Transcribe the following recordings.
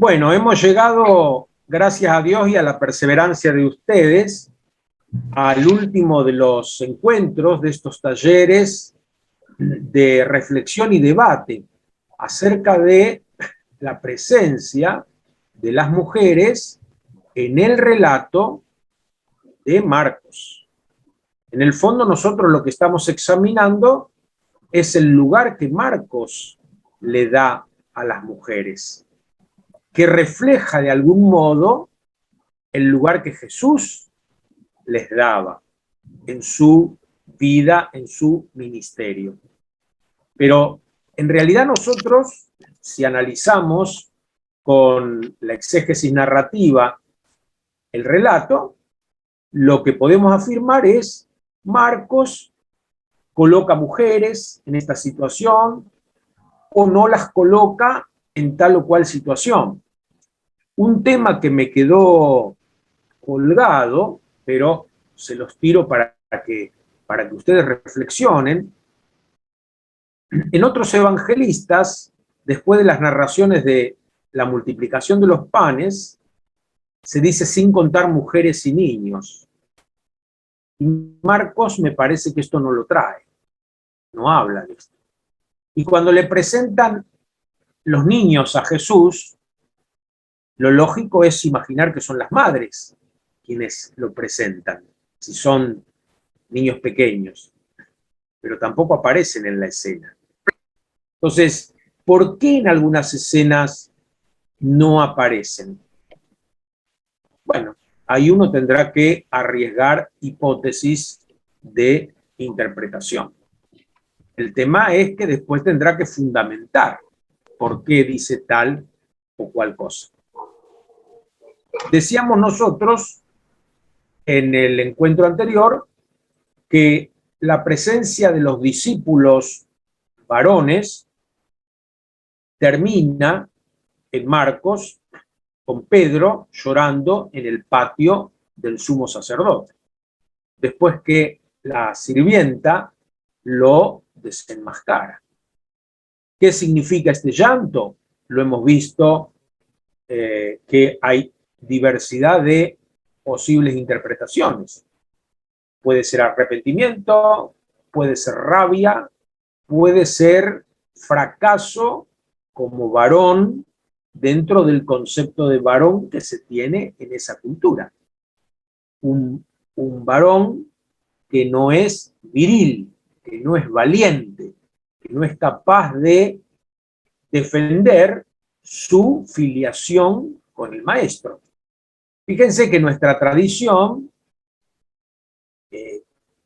Bueno, hemos llegado, gracias a Dios y a la perseverancia de ustedes, al último de los encuentros de estos talleres de reflexión y debate acerca de la presencia de las mujeres en el relato de Marcos. En el fondo, nosotros lo que estamos examinando es el lugar que Marcos le da a las mujeres, que refleja de algún modo el lugar que Jesús les daba en su vida, en su ministerio. Pero en realidad nosotros, si analizamos con la exégesis narrativa el relato, lo que podemos afirmar es: Marcos coloca mujeres en esta situación o no las coloca en tal o cual situación. Un tema que me quedó colgado, pero se los tiro para que ustedes reflexionen. En otros evangelistas, después de las narraciones de la multiplicación de los panes, se dice sin contar mujeres y niños. Y Marcos me parece que esto no lo trae, no habla de esto. Y cuando le presentan los niños a Jesús, lo lógico es imaginar que son las madres quienes lo presentan, si son niños pequeños, pero tampoco aparecen en la escena. Entonces, ¿por qué en algunas escenas no aparecen? Bueno, ahí uno tendrá que arriesgar hipótesis de interpretación. El tema es que después tendrá que fundamentar por qué dice tal o cual cosa. Decíamos nosotros en el encuentro anterior que la presencia de los discípulos varones termina en Marcos con Pedro llorando en el patio del sumo sacerdote, después que la sirvienta lo desenmascara. ¿Qué significa este llanto? Lo hemos visto que hay diversidad de posibles interpretaciones. Puede ser arrepentimiento, puede ser rabia, puede ser fracaso como varón dentro del concepto de varón que se tiene en esa cultura. Un varón que no es viril, que no es valiente, que no es capaz de defender su filiación con el maestro. Fíjense que nuestra tradición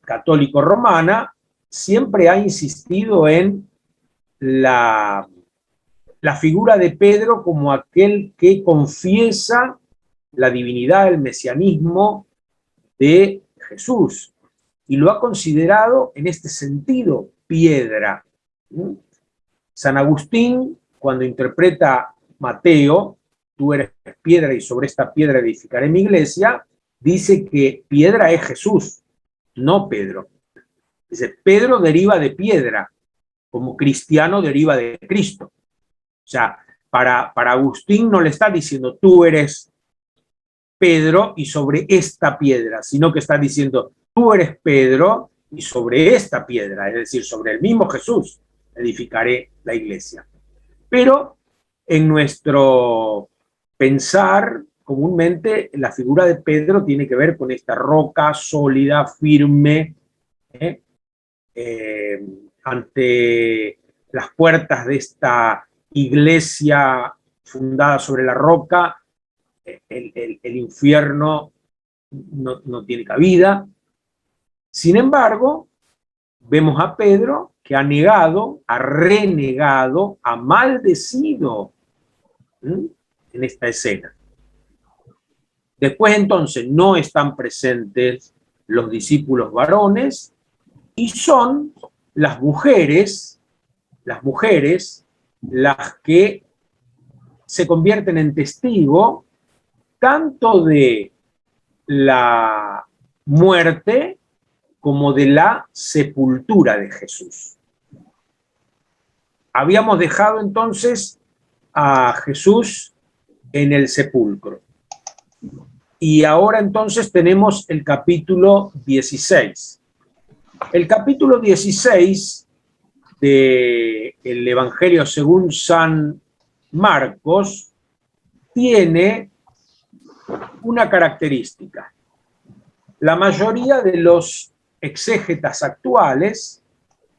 católico-romana siempre ha insistido en la figura de Pedro como aquel que confiesa la divinidad, el mesianismo de Jesús, y lo ha considerado en este sentido piedra. San Agustín, cuando interpreta Mateo, tú eres piedra y sobre esta piedra edificaré mi iglesia, dice que piedra es Jesús, no Pedro. Dice, Pedro deriva de piedra, como cristiano deriva de Cristo. O sea, para Agustín no le está diciendo tú eres Pedro y sobre esta piedra, sino que está diciendo tú eres Pedro y sobre esta piedra, es decir, sobre el mismo Jesús, edificaré la iglesia. Pero en nuestro pensar, comúnmente la figura de Pedro tiene que ver con esta roca sólida, firme, ante las puertas de esta iglesia fundada sobre la roca, el infierno no tiene cabida. Sin embargo, vemos a Pedro que ha negado, ha renegado, ha maldecido en esta escena. Después entonces no están presentes los discípulos varones y son las mujeres las que se convierten en testigo tanto de la muerte como de la sepultura de Jesús. Habíamos dejado entonces a Jesús en el sepulcro. Y ahora entonces tenemos el capítulo 16. El capítulo 16 del Evangelio según San Marcos tiene una característica. La mayoría de los exégetas actuales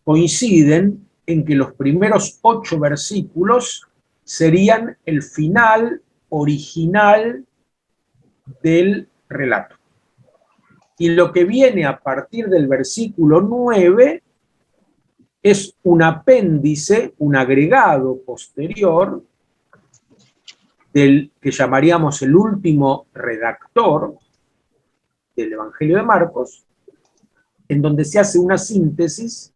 coinciden en que los primeros 8 versículos serían el final original del relato. Y lo que viene a partir del versículo 9 es un apéndice, un agregado posterior del que llamaríamos el último redactor del Evangelio de Marcos, en donde se hace una síntesis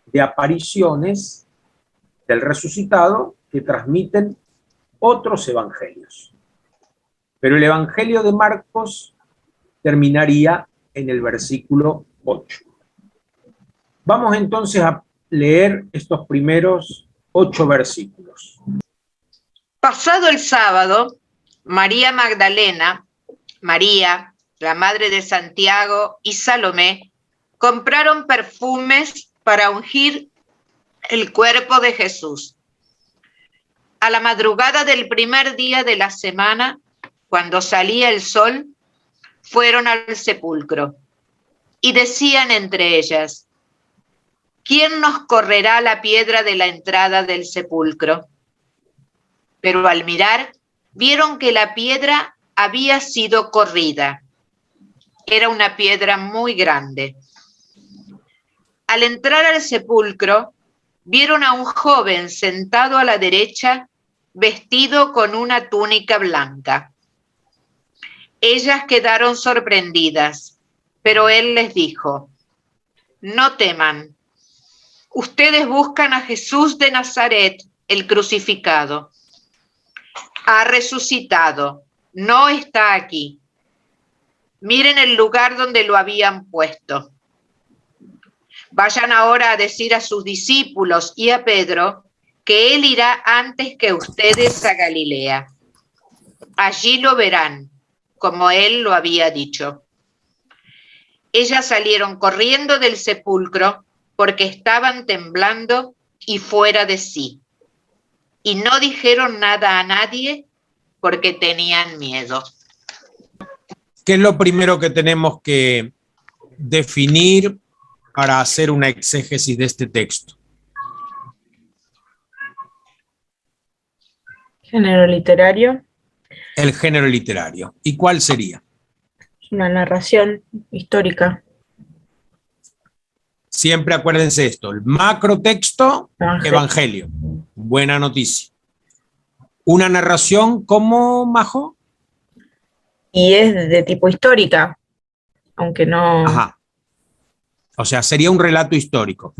de apariciones del resucitado que transmiten otros evangelios. Pero el Evangelio de Marcos terminaría en el versículo 8. Vamos entonces a leer estos primeros 8 versículos. Pasado el sábado, María Magdalena, María, la madre de Santiago, y Salomé compraron perfumes para ungir el cuerpo de Jesús. A la madrugada del primer día de la semana, cuando salía el sol, fueron al sepulcro y decían entre ellas: ¿quién nos correrá la piedra de la entrada del sepulcro? Pero al mirar, vieron que la piedra había sido corrida. Era una piedra muy grande. Al entrar al sepulcro, vieron a un joven sentado a la derecha, vestido con una túnica blanca. Ellas quedaron sorprendidas, pero él les dijo: no teman. Ustedes buscan a Jesús de Nazaret, el crucificado. Ha resucitado, no está aquí. Miren el lugar donde lo habían puesto. Vayan ahora a decir a sus discípulos y a Pedro que él irá antes que ustedes a Galilea. Allí lo verán, como él lo había dicho. Ellas salieron corriendo del sepulcro porque estaban temblando y fuera de sí. Y no dijeron nada a nadie porque tenían miedo. ¿Qué es lo primero que tenemos que definir para hacer una exégesis de este texto? Género literario. El género literario. ¿Y cuál sería? Una narración histórica. Siempre acuérdense esto, el macrotexto, Evangelio. Buena noticia. Una narración, ¿cómo, Majo? Y es de tipo histórica, aunque no... Ajá. O sea, sería un relato histórico.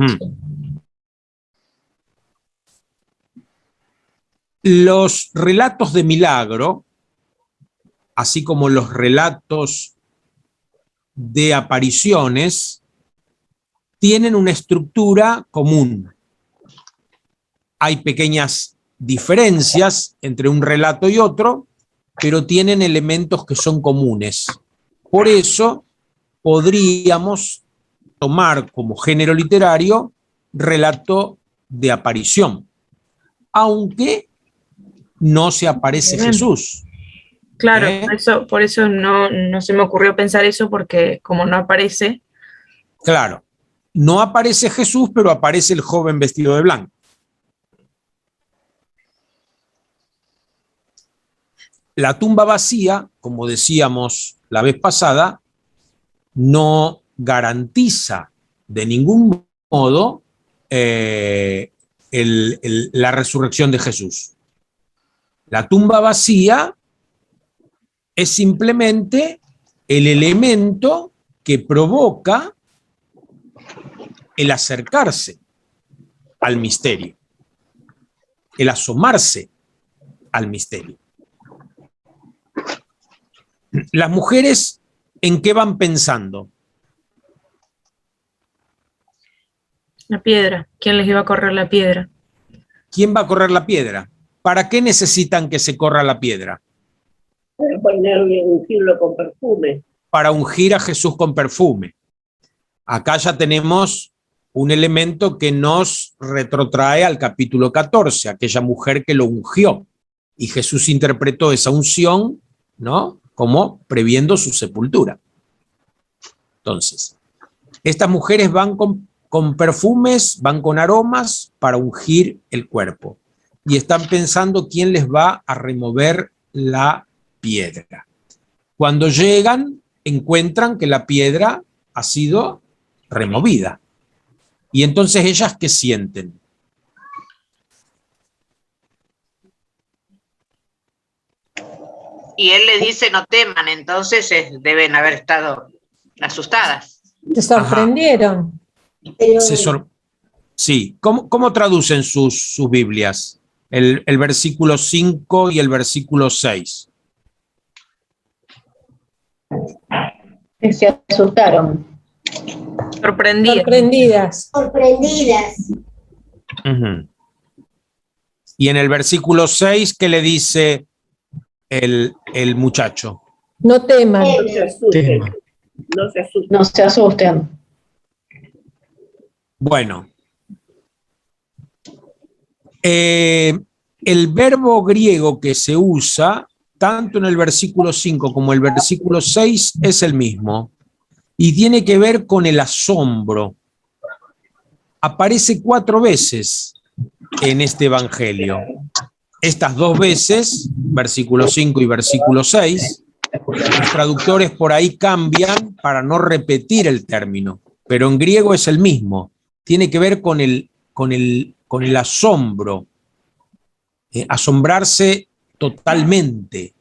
Los relatos de milagro, así como los relatos de apariciones, tienen una estructura común. Hay pequeñas diferencias entre un relato y otro, pero tienen elementos que son comunes. Por eso podríamos tomar como género literario relato de aparición, aunque no se aparece Jesús. Claro, por eso no se me ocurrió pensar eso, porque como no aparece... Claro, no aparece Jesús, pero aparece el joven vestido de blanco. La tumba vacía, como decíamos la vez pasada, no garantiza de ningún modo la resurrección de Jesús. La tumba vacía es simplemente el elemento que provoca el acercarse al misterio, el asomarse al misterio. Las mujeres, ¿en qué van pensando? La piedra. ¿Quién les iba a correr la piedra? ¿Quién va a correr la piedra? ¿Para qué necesitan que se corra la piedra? Para ponerle, ungirlo con perfume. Para ungir a Jesús con perfume. Acá ya tenemos un elemento que nos retrotrae al capítulo 14, aquella mujer que lo ungió. Y Jesús interpretó esa unción, ¿no?, como previendo su sepultura. Entonces, estas mujeres van con perfumes, van con aromas para ungir el cuerpo. Y están pensando quién les va a remover la piedra. Cuando llegan, encuentran que la piedra ha sido removida. Y entonces ellas, ¿qué sienten? Y él le dice, no teman, entonces deben haber estado asustadas. Se sorprendieron. Sí, ¿cómo traducen sus Biblias? El versículo 5 y el versículo 6. Se asustaron. Sorprendidas. Uh-huh. Y en el versículo 6, ¿qué le dice el muchacho? No teman. No se asusten. No se asusten. No se asusten. Bueno, el verbo griego que se usa tanto en el versículo 5 como el versículo 6 es el mismo y tiene que ver con el asombro. Aparece 4 veces en este evangelio. Estas 2 veces, versículo 5 y versículo 6, los traductores por ahí cambian para no repetir el término, pero en griego es el mismo. Tiene que ver con el asombro, asombrarse totalmente.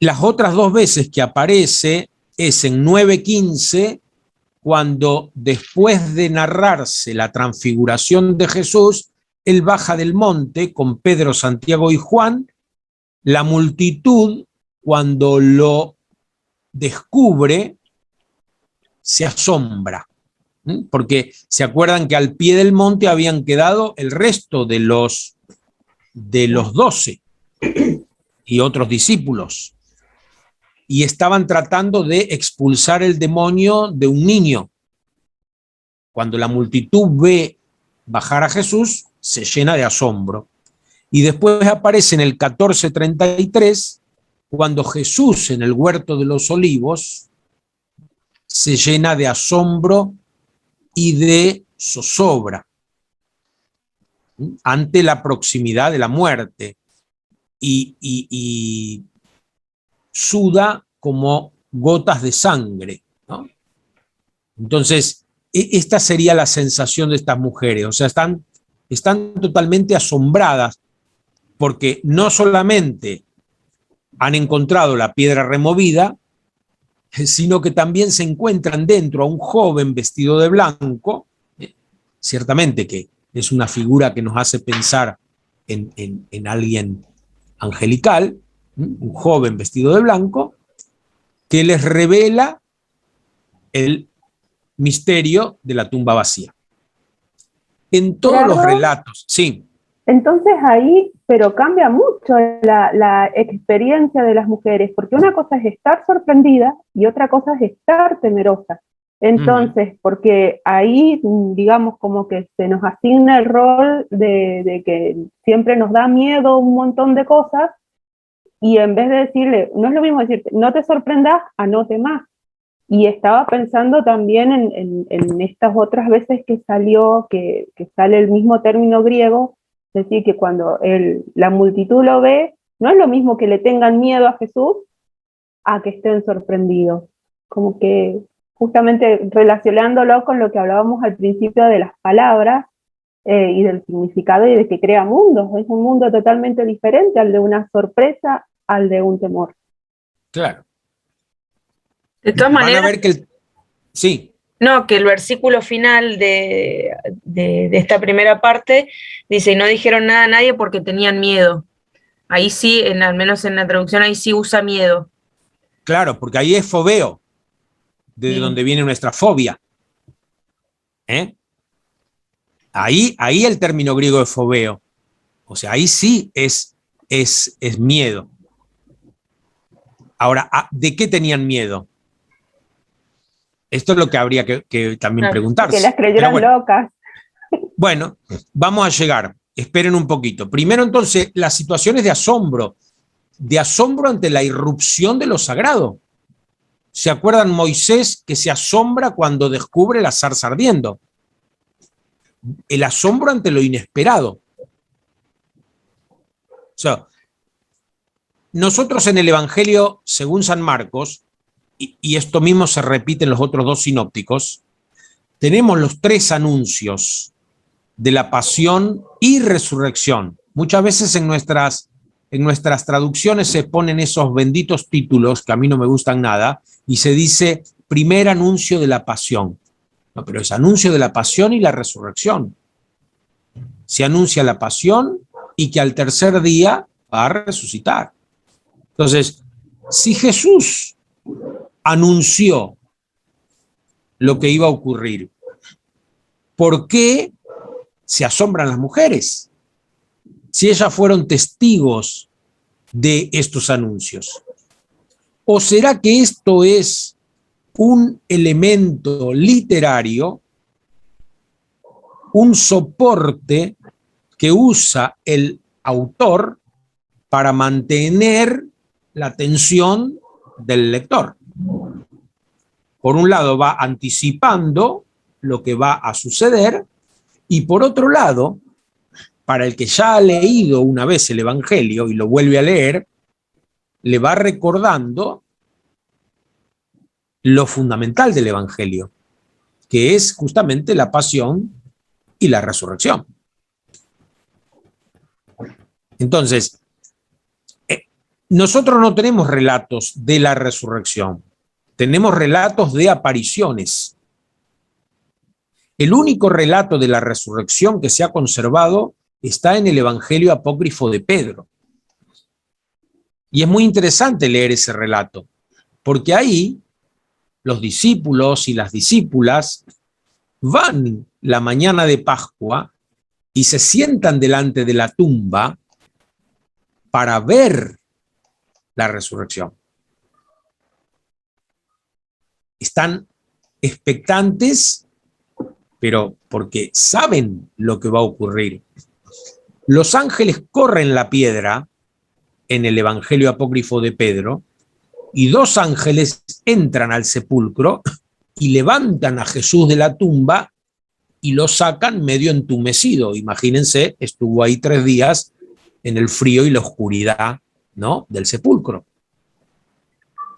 Las otras 2 veces que aparece es en 9:15, cuando después de narrarse la transfiguración de Jesús, él baja del monte con Pedro, Santiago y Juan. La multitud, cuando lo descubre, se asombra, porque se acuerdan que al pie del monte habían quedado el resto de los 12 y otros discípulos, y estaban tratando de expulsar el demonio de un niño. Cuando la multitud ve bajar a Jesús, se llena de asombro. Y después aparece en el 14:33, cuando Jesús en el huerto de los olivos se llena de asombro y de zozobra ante la proximidad de la muerte, y suda como gotas de sangre, ¿no? Entonces, esta sería la sensación de estas mujeres. O sea, están totalmente asombradas porque no solamente han encontrado la piedra removida, sino que también se encuentran dentro a un joven vestido de blanco, ciertamente que es una figura que nos hace pensar en alguien angelical, un joven vestido de blanco, que les revela el misterio de la tumba vacía. En todos los relatos, sí. Entonces ahí, pero cambia mucho la experiencia de las mujeres, porque una cosa es estar sorprendida y otra cosa es estar temerosa. Entonces, porque ahí, digamos, como que se nos asigna el rol de que siempre nos da miedo un montón de cosas, y en vez de decirle, no es lo mismo decirte, no te sorprendas, a no temas. Y estaba pensando también en estas otras veces que sale el mismo término griego, es decir, que cuando la multitud lo ve, no es lo mismo que le tengan miedo a Jesús a que estén sorprendidos. Como que justamente relacionándolo con lo que hablábamos al principio de las palabras y del significado y de que crea mundos. Es un mundo totalmente diferente al de una sorpresa, al de un temor. Claro. De todas maneras, Van a ver que sí. No, que el versículo final de esta primera parte dice, y no dijeron nada a nadie porque tenían miedo. Ahí sí, al menos en la traducción, ahí sí usa miedo. Claro, porque ahí es fobeo, de donde viene nuestra fobia. Ahí el término griego es fobeo. O sea, ahí sí es miedo. Ahora, ¿de qué tenían miedo? Esto es lo que habría que también Claro, preguntarse. Que las creyeran Pero locas. bueno, vamos a llegar. Esperen un poquito. Primero, entonces, las situaciones de asombro ante la irrupción de lo sagrado. ¿Se acuerdan Moisés que se asombra cuando descubre la zarza ardiendo? El asombro ante lo inesperado. O sea, nosotros en el Evangelio, según San Marcos, y esto mismo se repite en los otros dos sinópticos, tenemos los tres anuncios de la pasión y resurrección. Muchas veces en nuestras traducciones se ponen esos benditos títulos que a mí no me gustan nada y se dice primer anuncio de la pasión. No, pero es anuncio de la pasión y la resurrección. Se anuncia la pasión y que al tercer día va a resucitar. Entonces, si Jesús anunció lo que iba a ocurrir, ¿por qué se asombran las mujeres? Si ellas fueron testigos de estos anuncios. ¿O será que esto es un elemento literario, un soporte que usa el autor para mantener la atención del lector? Por un lado va anticipando lo que va a suceder y por otro lado, para el que ya ha leído una vez el Evangelio y lo vuelve a leer, le va recordando lo fundamental del Evangelio, que es justamente la pasión y la resurrección. Entonces, nosotros no tenemos relatos de la resurrección, tenemos relatos de apariciones. El único relato de la resurrección que se ha conservado está en el Evangelio apócrifo de Pedro. Y es muy interesante leer ese relato, porque ahí los discípulos y las discípulas van la mañana de Pascua y se sientan delante de la tumba para ver la resurrección. Están expectantes, pero porque saben lo que va a ocurrir. Los ángeles corren la piedra en el Evangelio apócrifo de Pedro y dos ángeles entran al sepulcro y levantan a Jesús de la tumba y lo sacan medio entumecido. Imagínense, estuvo ahí 3 días en el frío y la oscuridad, ¿no?, del sepulcro.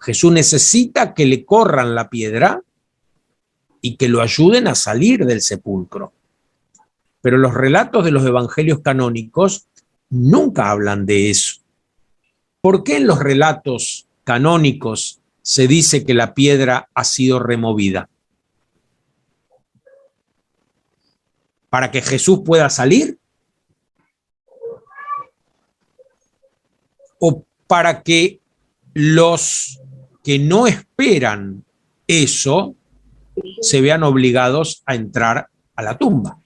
Jesús necesita que le corran la piedra y que lo ayuden a salir del sepulcro. Pero los relatos de los evangelios canónicos nunca hablan de eso. ¿Por qué en los relatos canónicos se dice que la piedra ha sido removida? ¿Para que Jesús pueda salir? ¿O para que los que no esperan eso se vean obligados a entrar a la tumba?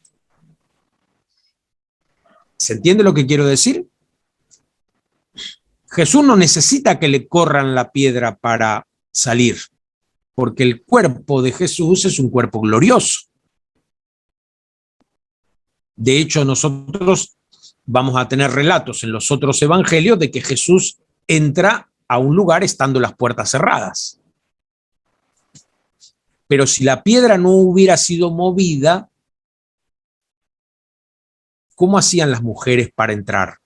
¿Se entiende lo que quiero decir? Jesús no necesita que le corran la piedra para salir, porque el cuerpo de Jesús es un cuerpo glorioso. De hecho, nosotros vamos a tener relatos en los otros evangelios de que Jesús entra a un lugar estando las puertas cerradas. Pero si la piedra no hubiera sido movida, ¿cómo hacían las mujeres para entrar?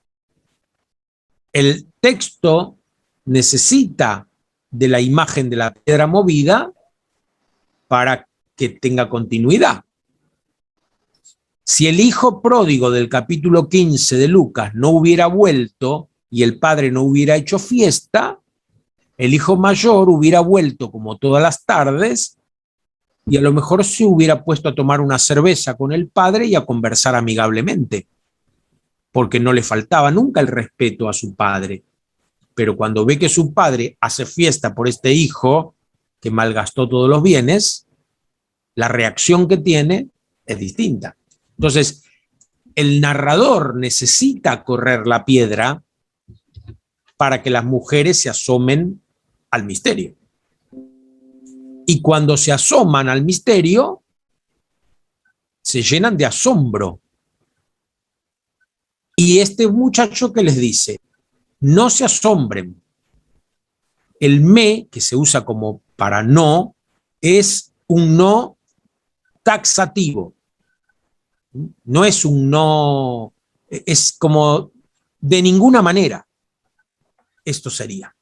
El texto necesita de la imagen de la piedra movida para que tenga continuidad. Si el hijo pródigo del capítulo 15 de Lucas no hubiera vuelto y el padre no hubiera hecho fiesta, el hijo mayor hubiera vuelto como todas las tardes y a lo mejor se hubiera puesto a tomar una cerveza con el padre y a conversar amigablemente, porque no le faltaba nunca el respeto a su padre. Pero cuando ve que su padre hace fiesta por este hijo que malgastó todos los bienes, la reacción que tiene es distinta. Entonces, el narrador necesita correr la piedra para que las mujeres se asomen al misterio. Y cuando se asoman al misterio, se llenan de asombro. Y este muchacho que les dice, no se asombren. El me, que se usa como para no, es un no taxativo. No es un no, es como de ninguna manera. Esto sería.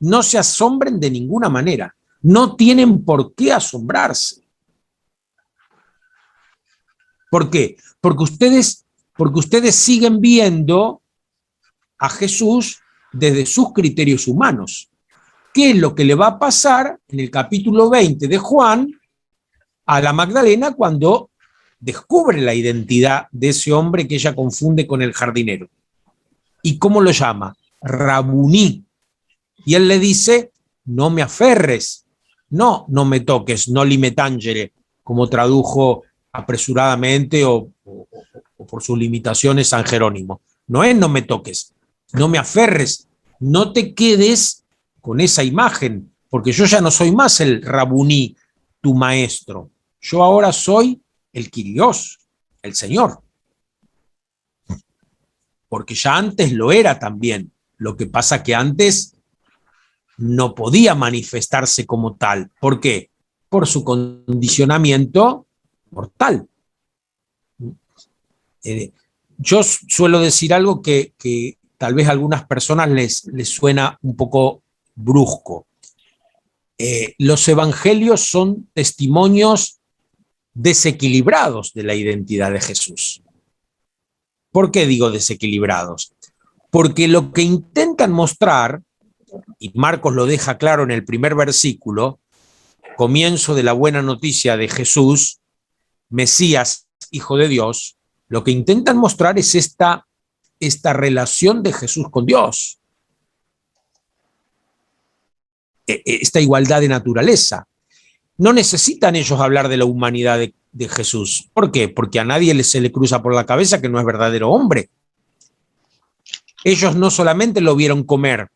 No se asombren de ninguna manera. No tienen por qué asombrarse. ¿Por qué? Porque ustedes siguen viendo a Jesús desde sus criterios humanos. ¿Qué es lo que le va a pasar en el capítulo 20 de Juan a la Magdalena cuando descubre la identidad de ese hombre que ella confunde con el jardinero? ¿Y cómo lo llama? Rabuní. Y él le dice, no me aferres, no me toques, no li me tangere, como tradujo apresuradamente o por sus limitaciones San Jerónimo. No es no me toques, no me aferres, no te quedes con esa imagen, porque yo ya no soy más el Rabuní, tu maestro. Yo ahora soy el Kyrios, el Señor. Porque ya antes lo era también. Lo que pasa que antes no podía manifestarse como tal. ¿Por qué? Por su condicionamiento mortal. Yo suelo decir algo que tal vez a algunas personas les suena un poco brusco. Los evangelios son testimonios desequilibrados de la identidad de Jesús. ¿Por qué digo desequilibrados? Porque lo que intentan mostrar, y Marcos lo deja claro en el primer versículo, comienzo de la buena noticia de Jesús, Mesías, Hijo de Dios, lo que intentan mostrar es esta relación de Jesús con Dios, esta igualdad de naturaleza. No necesitan ellos hablar de la humanidad de Jesús. ¿Por qué? Porque a nadie se le cruza por la cabeza que no es verdadero hombre. Ellos no solamente lo vieron comer,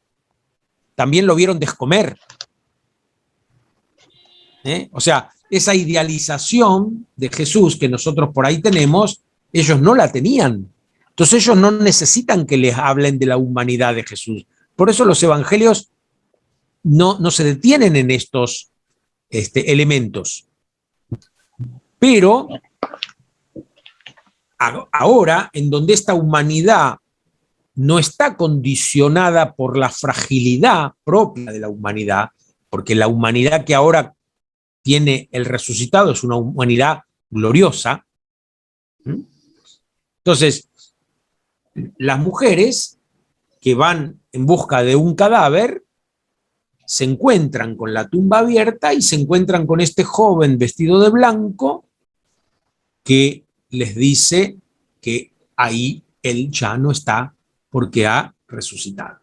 también lo vieron descomer. O sea, esa idealización de Jesús que nosotros por ahí tenemos, ellos no la tenían. Entonces ellos no necesitan que les hablen de la humanidad de Jesús. Por eso los evangelios no se detienen en estos elementos. Pero ahora, en donde esta humanidad no está condicionada por la fragilidad propia de la humanidad, porque la humanidad que ahora tiene el resucitado es una humanidad gloriosa. Entonces, las mujeres que van en busca de un cadáver se encuentran con la tumba abierta y se encuentran con este joven vestido de blanco que les dice que ahí él ya no está porque ha resucitado.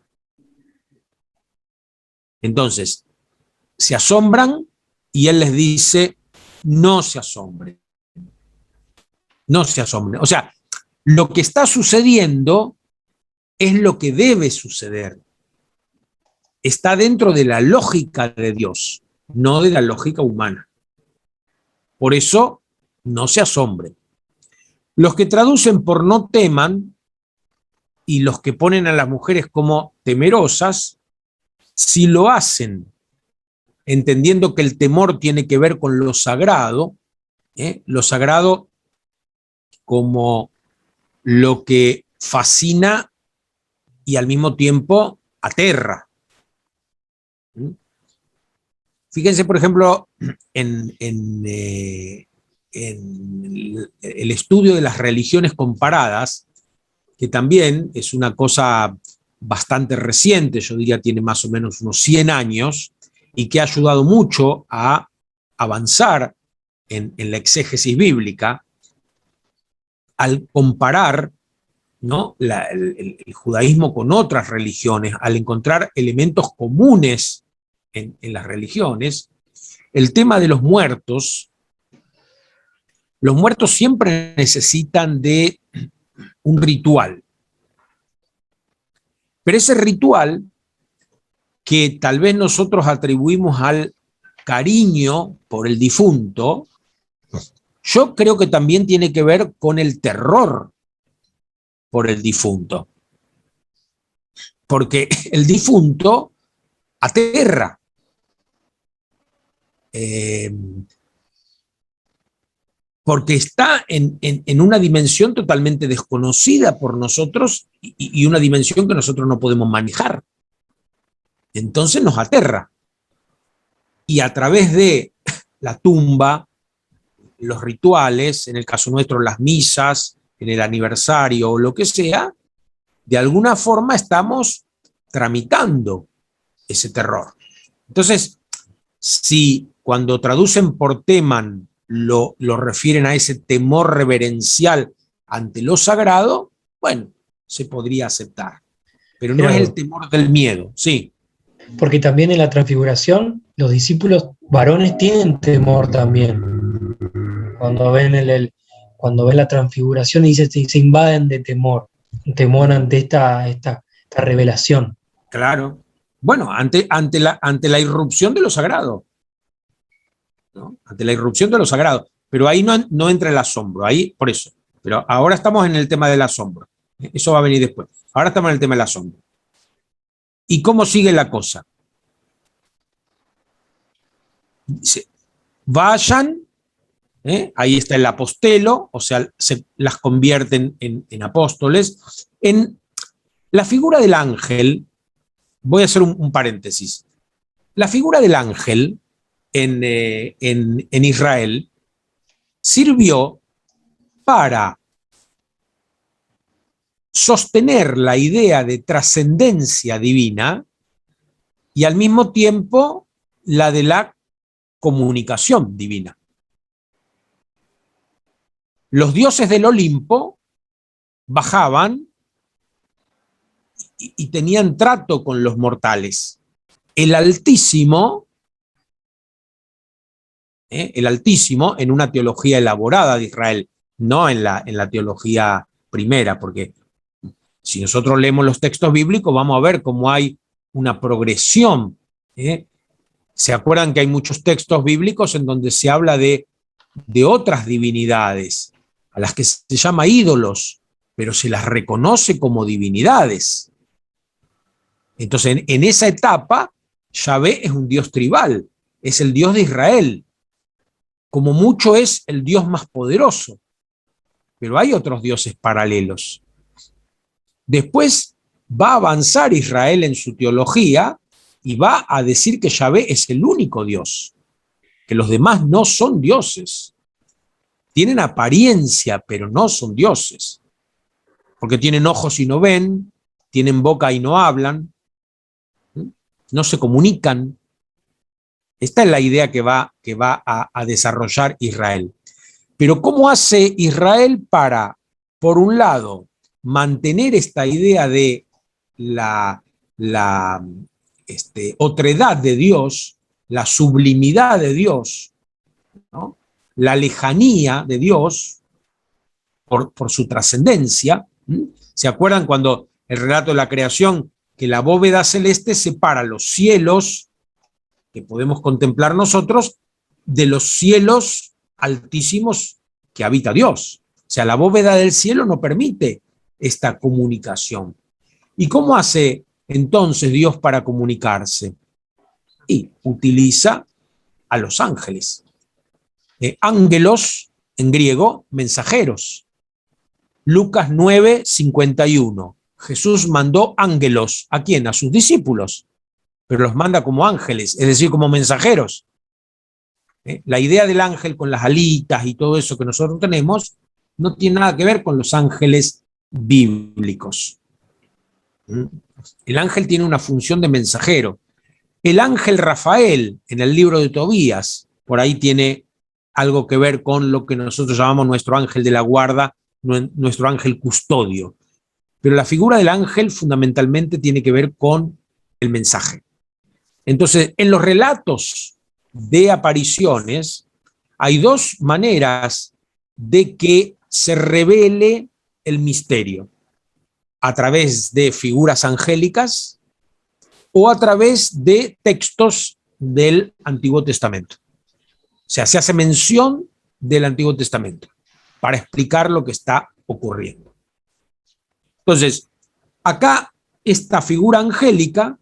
Entonces, se asombran y él les dice, no se asombren. No se asombren. O sea, lo que está sucediendo es lo que debe suceder. Está dentro de la lógica de Dios, no de la lógica humana. Por eso, no se asombren. Los que traducen por no teman y los que ponen a las mujeres como temerosas, si lo hacen entendiendo que el temor tiene que ver con lo sagrado como lo que fascina y al mismo tiempo aterra. Fíjense, por ejemplo, en el estudio de las religiones comparadas, que también es una cosa bastante reciente, yo diría tiene más o menos unos 100 años, y que ha ayudado mucho a avanzar en la exégesis bíblica, al comparar, ¿no?, el judaísmo con otras religiones, al encontrar elementos comunes en las religiones, el tema de los muertos Los muertos siempre necesitan de un ritual. Pero ese ritual que tal vez nosotros atribuimos al cariño por el difunto, yo creo que también tiene que ver con el terror por el difunto. Porque el difunto aterra. Porque está en una dimensión totalmente desconocida por nosotros y una dimensión que nosotros no podemos manejar. Entonces nos aterra. Y a través de la tumba, los rituales, en el caso nuestro las misas, en el aniversario o lo que sea, de alguna forma estamos tramitando ese terror. Entonces, si cuando traducen por teman lo refieren a ese temor reverencial ante lo sagrado, bueno, se podría aceptar. Pero no es el temor del miedo, sí. Porque también en la transfiguración los discípulos varones tienen temor también. Cuando ven cuando ven la transfiguración y se invaden de temor ante esta revelación. Claro. Bueno, ante la irrupción de lo sagrado, ¿no? Ante la irrupción de lo sagrado. Pero ahí no entra el asombro, ahí por eso. Pero ahora estamos en el tema del asombro. Eso va a venir después. Ahora estamos en el tema del asombro. ¿Y cómo sigue la cosa? Dice, vayan, ahí está el apostelo, o sea, se las convierten en apóstoles. En la figura del ángel, voy a hacer un paréntesis. La figura del ángel en Israel sirvió para sostener la idea de trascendencia divina y al mismo tiempo la de la comunicación divina. Los dioses del Olimpo bajaban y tenían trato con los mortales. El Altísimo, en una teología elaborada de Israel, no en la teología primera, porque si nosotros leemos los textos bíblicos vamos a ver cómo hay una progresión. ¿Se acuerdan que hay muchos textos bíblicos en donde se habla de otras divinidades, a las que se llama ídolos, pero se las reconoce como divinidades? Entonces, en esa etapa, Yahvé es un Dios tribal, es el Dios de Israel. Como mucho es el Dios más poderoso, pero hay otros dioses paralelos. Después va a avanzar Israel en su teología y va a decir que Yahvé es el único Dios, que los demás no son dioses. Tienen apariencia, pero no son dioses, porque tienen ojos y no ven, tienen boca y no hablan, no se comunican. Esta es la idea que va a desarrollar Israel. Pero ¿cómo hace Israel para, por un lado, mantener esta idea de la otredad de Dios, la sublimidad de Dios, ¿no? La lejanía de Dios por su trascendencia? ¿Se acuerdan cuando el relato de la creación, que la bóveda celeste separa los cielos que podemos contemplar nosotros de los cielos altísimos que habita Dios? O sea, la bóveda del cielo no permite esta comunicación. ¿Y cómo hace entonces Dios para comunicarse? Y utiliza a los ángeles. Ángelos, en griego, mensajeros. Lucas 9:51. Jesús mandó ángelos. ¿A quién? A sus discípulos. Pero los manda como ángeles, es decir, como mensajeros. La idea del ángel con las alitas y todo eso que nosotros tenemos no tiene nada que ver con los ángeles bíblicos. El ángel tiene una función de mensajero. El ángel Rafael, en el libro de Tobías, por ahí tiene algo que ver con lo que nosotros llamamos nuestro ángel de la guarda, nuestro ángel custodio. Pero la figura del ángel fundamentalmente tiene que ver con el mensaje. Entonces, en los relatos de apariciones hay dos maneras de que se revele el misterio a través de figuras angélicas o a través de textos del Antiguo Testamento. O sea, se hace mención del Antiguo Testamento para explicar lo que está ocurriendo. Entonces, acá esta figura angélica,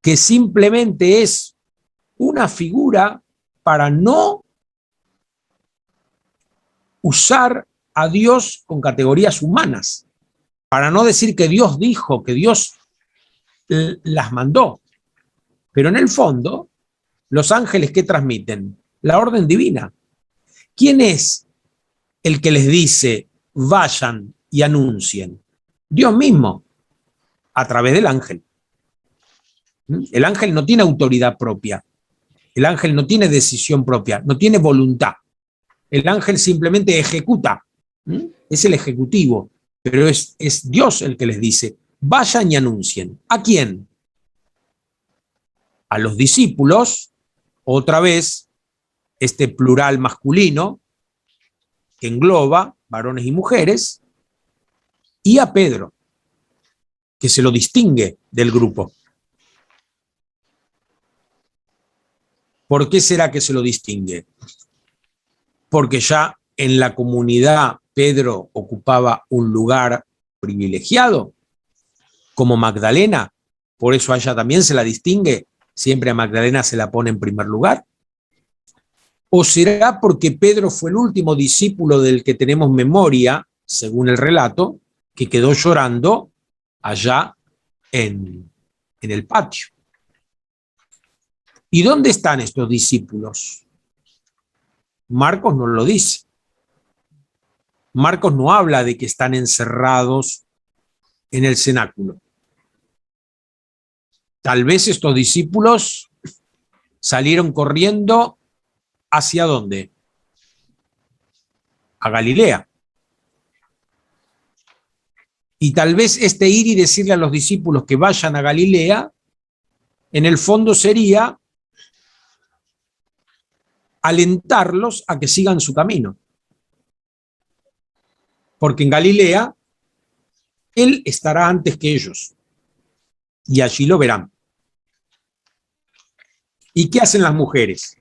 que simplemente es una figura para no usar a Dios con categorías humanas, para no decir que Dios dijo, que Dios las mandó. Pero en el fondo, los ángeles, ¿qué transmiten? La orden divina. ¿Quién es el que les dice, vayan y anuncien? Dios mismo, a través del ángel. El ángel no tiene autoridad propia. El ángel no tiene decisión propia, no tiene voluntad. El ángel simplemente ejecuta. Es el ejecutivo, pero es Dios el que les dice, vayan y anuncien. ¿A quién? A los discípulos, otra vez, este plural masculino, que engloba varones y mujeres, y a Pedro, que se lo distingue del grupo. ¿Por qué será que se lo distingue? Porque ya en la comunidad Pedro ocupaba un lugar privilegiado, como Magdalena, por eso a ella también se la distingue, siempre a Magdalena se la pone en primer lugar. ¿O será porque Pedro fue el último discípulo del que tenemos memoria, según el relato, que quedó llorando allá en el patio? ¿Y dónde están estos discípulos? Marcos no lo dice. Marcos no habla de que están encerrados en el cenáculo. Tal vez estos discípulos salieron corriendo ¿hacia dónde? A Galilea. Y tal vez este ir y decirle a los discípulos que vayan a Galilea, en el fondo sería alentarlos a que sigan su camino. Porque en Galilea, Él estará antes que ellos. Y allí lo verán. ¿Y qué hacen las mujeres?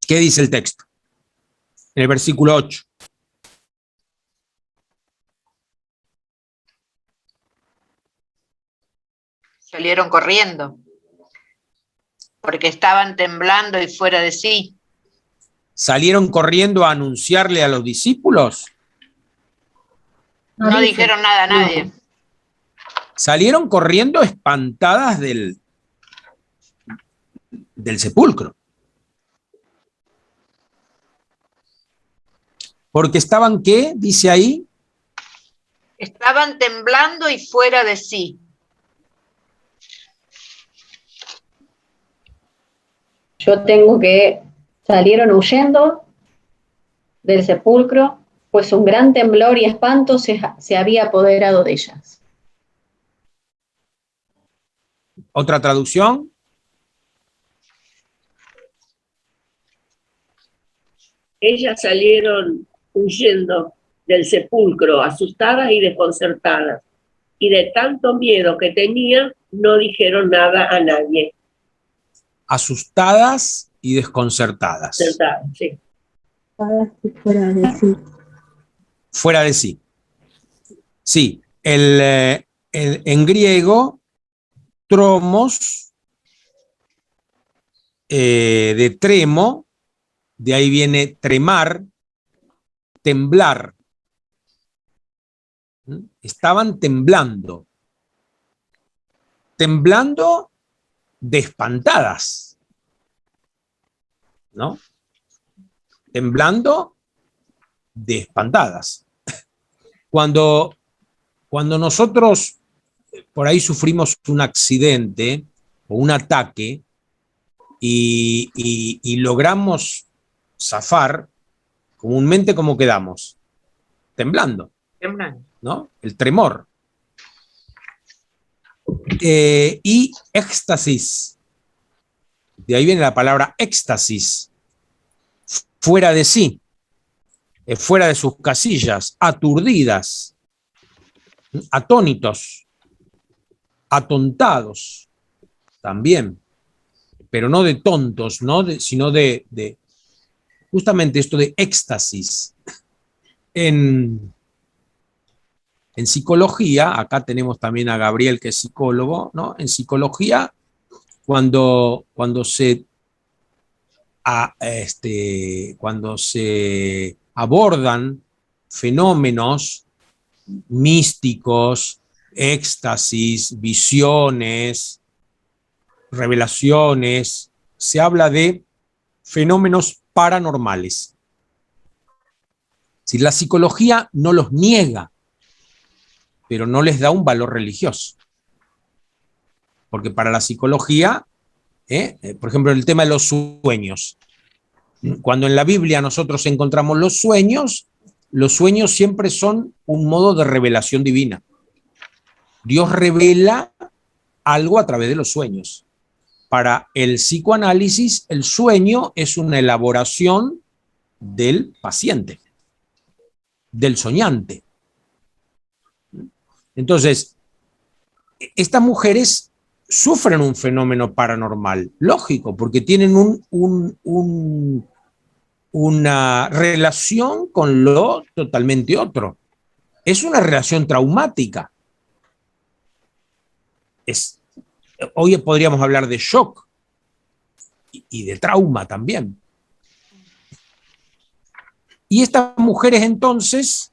¿Qué dice el texto? En el versículo 8. Salieron corriendo, porque estaban temblando y fuera de sí. ¿Salieron corriendo a anunciarle a los discípulos? No dijeron nada a nadie. Salieron corriendo espantadas del sepulcro. Porque estaban, ¿qué? Dice ahí. Estaban temblando y fuera de sí. Yo tengo que salieron huyendo del sepulcro, pues un gran temblor y espanto se había apoderado de ellas. Otra traducción. Ellas salieron huyendo del sepulcro, asustadas y desconcertadas. Y de tanto miedo que tenían, no dijeron nada a nadie. Asustadas y desconcertadas. Sí. Fuera de sí. Fuera de sí. Sí, en griego, tromos, de tremo, de ahí viene tremar, temblar. Estaban temblando. Temblando de espantadas, ¿no? Temblando de espantadas. Cuando nosotros por ahí sufrimos un accidente o un ataque y logramos zafar, comúnmente ¿cómo quedamos? Temblando, ¿no? El tremor. Y éxtasis, De ahí viene la palabra éxtasis, fuera de sí, fuera de sus casillas, aturdidas, atónitos, atontados también, pero no de tontos, ¿no? Sino de justamente esto de éxtasis. En psicología, acá tenemos también a Gabriel, que es psicólogo, ¿no? En psicología, cuando se abordan fenómenos místicos, éxtasis, visiones, revelaciones, se habla de fenómenos paranormales. Si la psicología no los niega, pero no les da un valor religioso. Porque para la psicología, por ejemplo, el tema de los sueños. Cuando en la Biblia nosotros encontramos los sueños siempre son un modo de revelación divina. Dios revela algo a través de los sueños. Para el psicoanálisis, el sueño es una elaboración del paciente, del soñante. Entonces, estas mujeres sufren un fenómeno paranormal, lógico, porque tienen una relación con lo totalmente otro. Es una relación traumática. Hoy podríamos hablar de shock y de trauma también. Y estas mujeres entonces,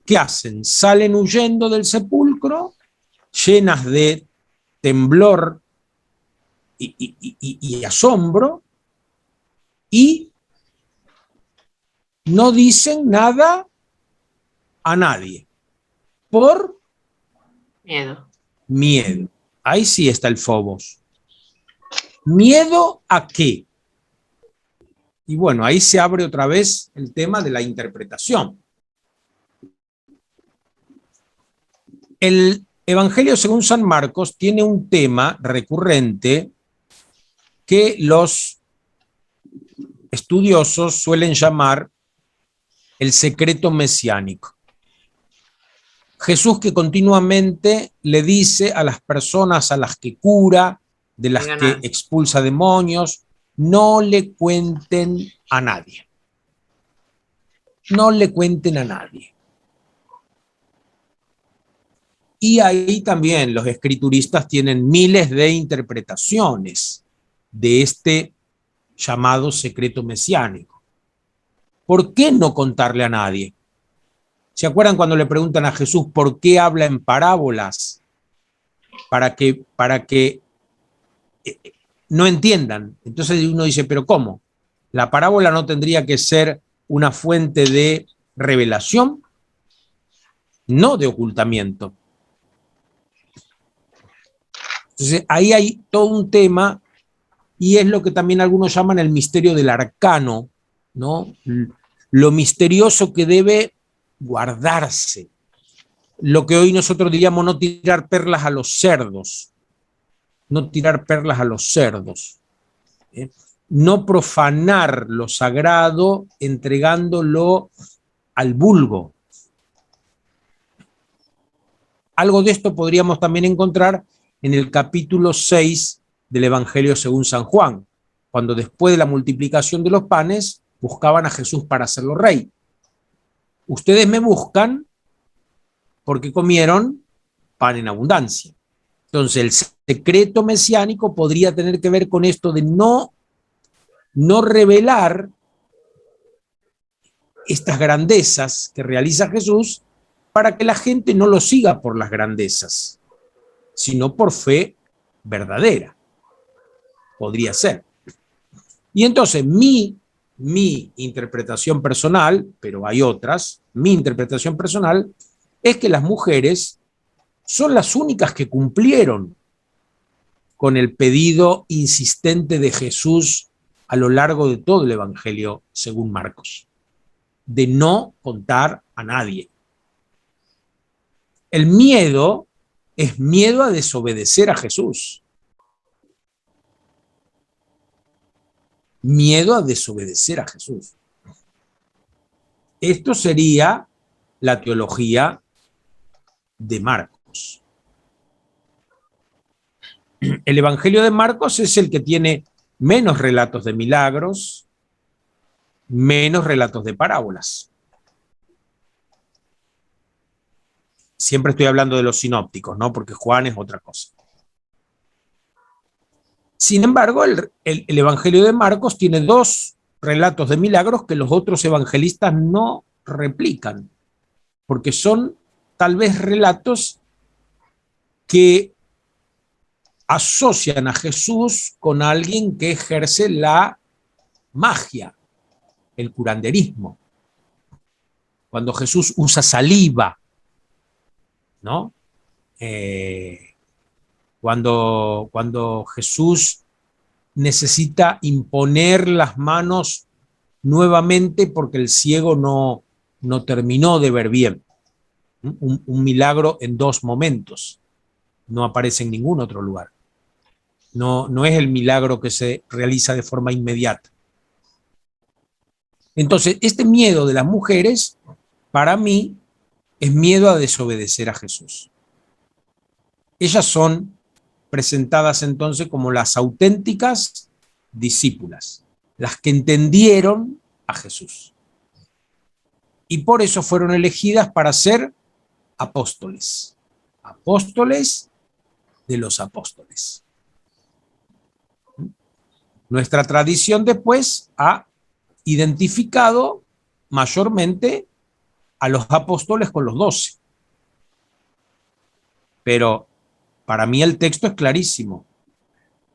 ¿qué hacen? Salen huyendo del sepulcro, llenas de temblor y asombro, y no dicen nada a nadie, por miedo. Ahí sí está el Fobos. ¿Miedo a qué? Y bueno, ahí se abre otra vez el tema de la interpretación. El Evangelio según San Marcos tiene un tema recurrente que los estudiosos suelen llamar el secreto mesiánico. Jesús que continuamente le dice a las personas a las que cura, de las que expulsa demonios, no le cuenten a nadie. No le cuenten a nadie. Y ahí también los escrituristas tienen miles de interpretaciones de este llamado secreto mesiánico. ¿Por qué no contarle a nadie? ¿Se acuerdan cuando le preguntan a Jesús por qué habla en parábolas? Para que no entiendan. Entonces uno dice, ¿pero cómo? ¿La parábola no tendría que ser una fuente de revelación? No de ocultamiento. Entonces ahí hay todo un tema, y es lo que también algunos llaman el misterio del arcano, ¿no? Lo misterioso que debe guardarse. Lo que hoy nosotros diríamos no tirar perlas a los cerdos. No tirar perlas a los cerdos. No profanar lo sagrado entregándolo al vulgo. Algo de esto podríamos también encontrar en el capítulo 6 del Evangelio según San Juan, cuando después de la multiplicación de los panes buscaban a Jesús para hacerlo rey. Ustedes me buscan porque comieron pan en abundancia. Entonces el secreto mesiánico podría tener que ver con esto de no revelar estas grandezas que realiza Jesús para que la gente no lo siga por las grandezas, sino por fe verdadera. Podría ser. Y entonces mi interpretación personal, pero hay otras, mi interpretación personal es que las mujeres son las únicas que cumplieron con el pedido insistente de Jesús a lo largo de todo el Evangelio según Marcos, de no contar a nadie. El miedo es miedo a desobedecer a Jesús. miedo a desobedecer a Jesús. Esto sería la teología de Marcos. El Evangelio de Marcos es el que tiene menos relatos de milagros, menos relatos de parábolas. Siempre estoy hablando de los sinópticos, ¿no? Porque Juan es otra cosa. Sin embargo, el Evangelio de Marcos tiene 2 relatos de milagros que los otros evangelistas no replican, porque son tal vez relatos que asocian a Jesús con alguien que ejerce la magia, el curanderismo. Cuando Jesús usa saliva, ¿no? Cuando Jesús necesita imponer las manos nuevamente porque el ciego no terminó de ver bien. Un milagro en 2 momentos. No aparece en ningún otro lugar. No es el milagro que se realiza de forma inmediata. Entonces, este miedo de las mujeres, para mí, es miedo a desobedecer a Jesús. Ellas son presentadas entonces como las auténticas discípulas, las que entendieron a Jesús. Y por eso fueron elegidas para ser apóstoles. Apóstoles de los apóstoles. Nuestra tradición después ha identificado mayormente a los apóstoles con los 12. Pero para mí el texto es clarísimo.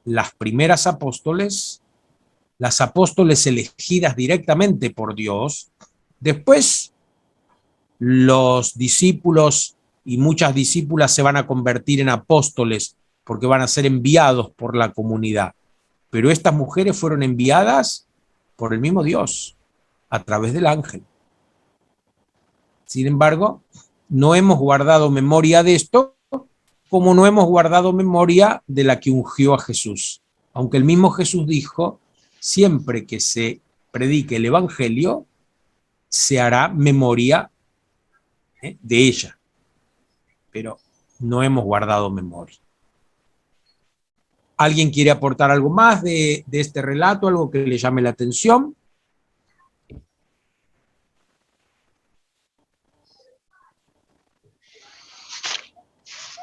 Las primeras apóstoles, las apóstoles elegidas directamente por Dios, después los discípulos y muchas discípulas se van a convertir en apóstoles porque van a ser enviados por la comunidad. Pero estas mujeres fueron enviadas por el mismo Dios, a través del ángel. Sin embargo, no hemos guardado memoria de esto, como no hemos guardado memoria de la que ungió a Jesús. Aunque el mismo Jesús dijo, siempre que se predique el Evangelio, se hará memoria de ella. Pero no hemos guardado memoria. ¿Alguien quiere aportar algo más de este relato, algo que le llame la atención?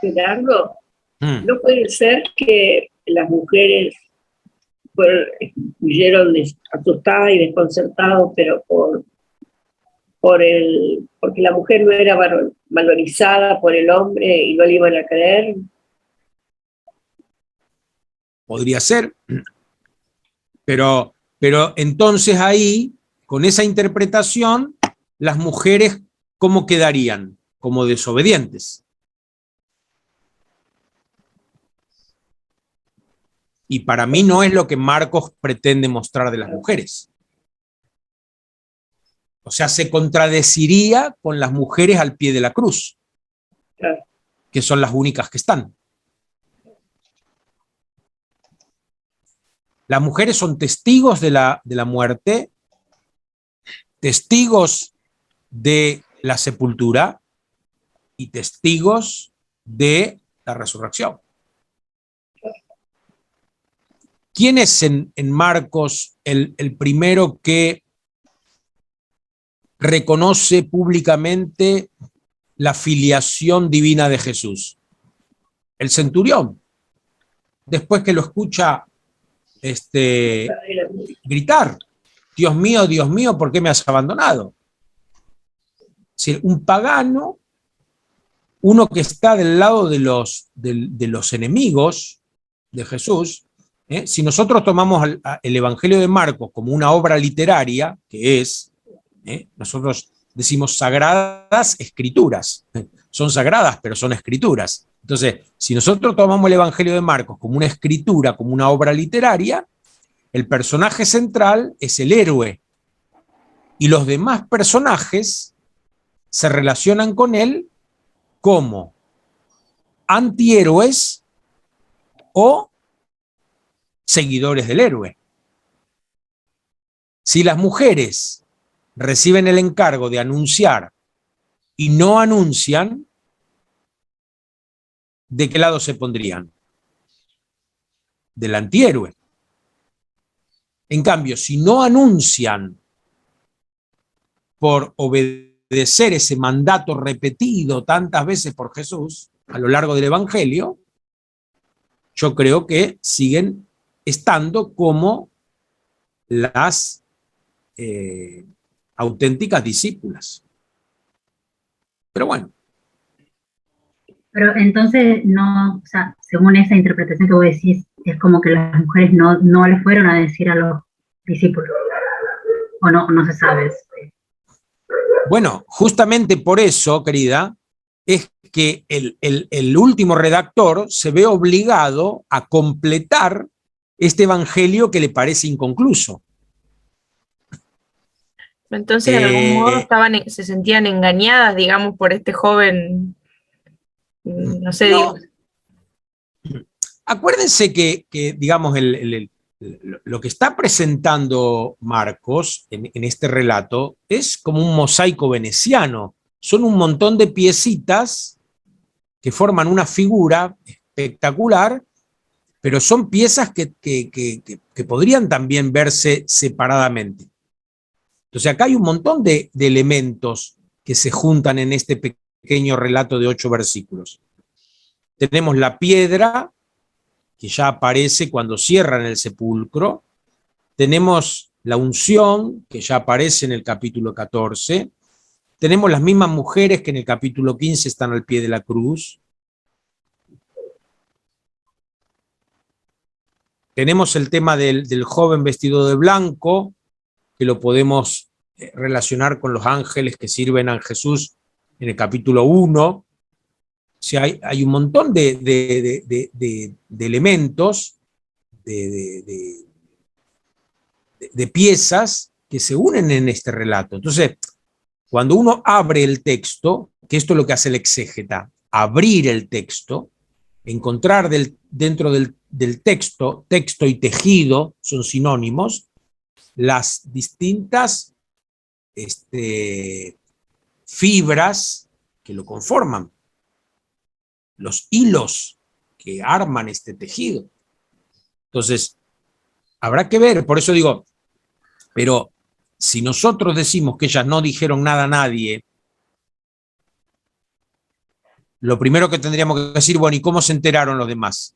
Gerardo, no puede ser que las mujeres huyeron asustadas y desconcertadas, pero porque la mujer no era valorizada por el hombre y no le iban a creer. Podría ser, pero entonces ahí, con esa interpretación, las mujeres, ¿cómo quedarían? Como desobedientes. Y para mí no es lo que Marcos pretende mostrar de las mujeres. O sea, se contradeciría con las mujeres al pie de la cruz, que son las únicas que están. Las mujeres son testigos de la muerte, testigos de la sepultura y testigos de la resurrección. ¿Quién es en Marcos el primero que reconoce públicamente la filiación divina de Jesús? El centurión. Después que lo escucha gritar, Dios mío, ¿por qué me has abandonado? Es decir, un pagano, uno que está del lado de los enemigos de Jesús. Si nosotros tomamos el Evangelio de Marcos como una obra literaria, que es, nosotros decimos sagradas escrituras, son sagradas, pero son escrituras. Entonces, si nosotros tomamos el Evangelio de Marcos como una escritura, como una obra literaria, el personaje central es el héroe, y los demás personajes se relacionan con él como antihéroes o seguidores del héroe. Si las mujeres reciben el encargo de anunciar y no anuncian, ¿de qué lado se pondrían? Del antihéroe. En cambio, si no anuncian por obedecer ese mandato repetido tantas veces por Jesús a lo largo del Evangelio, yo creo que siguen estando como las auténticas discípulas. Pero bueno. Pero entonces, no, o sea, según esa interpretación que vos decís, es como que las mujeres no le fueron a decir a los discípulos, o no se sabe. Bueno, justamente por eso, querida, es que el último redactor se ve obligado a completar este evangelio que le parece inconcluso. Entonces, de algún modo se sentían engañadas, digamos, por este joven, no sé, no. digo. Acuérdense que digamos, lo que está presentando Marcos en este relato es como un mosaico veneciano. Son un montón de piecitas que forman una figura espectacular, pero son piezas que podrían también verse separadamente. Entonces acá hay un montón de elementos que se juntan en este pequeño relato de 8 versículos. Tenemos la piedra, que ya aparece cuando cierran el sepulcro. Tenemos la unción, que ya aparece en el capítulo 14. Tenemos las mismas mujeres que en el capítulo 15 están al pie de la cruz. Tenemos el tema del joven vestido de blanco, que lo podemos relacionar con los ángeles que sirven a Jesús en el capítulo 1. O sea, hay un montón de elementos, de piezas que se unen en este relato. Entonces, cuando uno abre el texto, que esto es lo que hace el exégeta, abrir el texto, encontrar dentro del texto y tejido son sinónimos, las distintas fibras que lo conforman, los hilos que arman este tejido. Entonces, habrá que ver, por eso digo, pero si nosotros decimos que ellas no dijeron nada a nadie, lo primero que tendríamos que decir, bueno, ¿y cómo se enteraron los demás?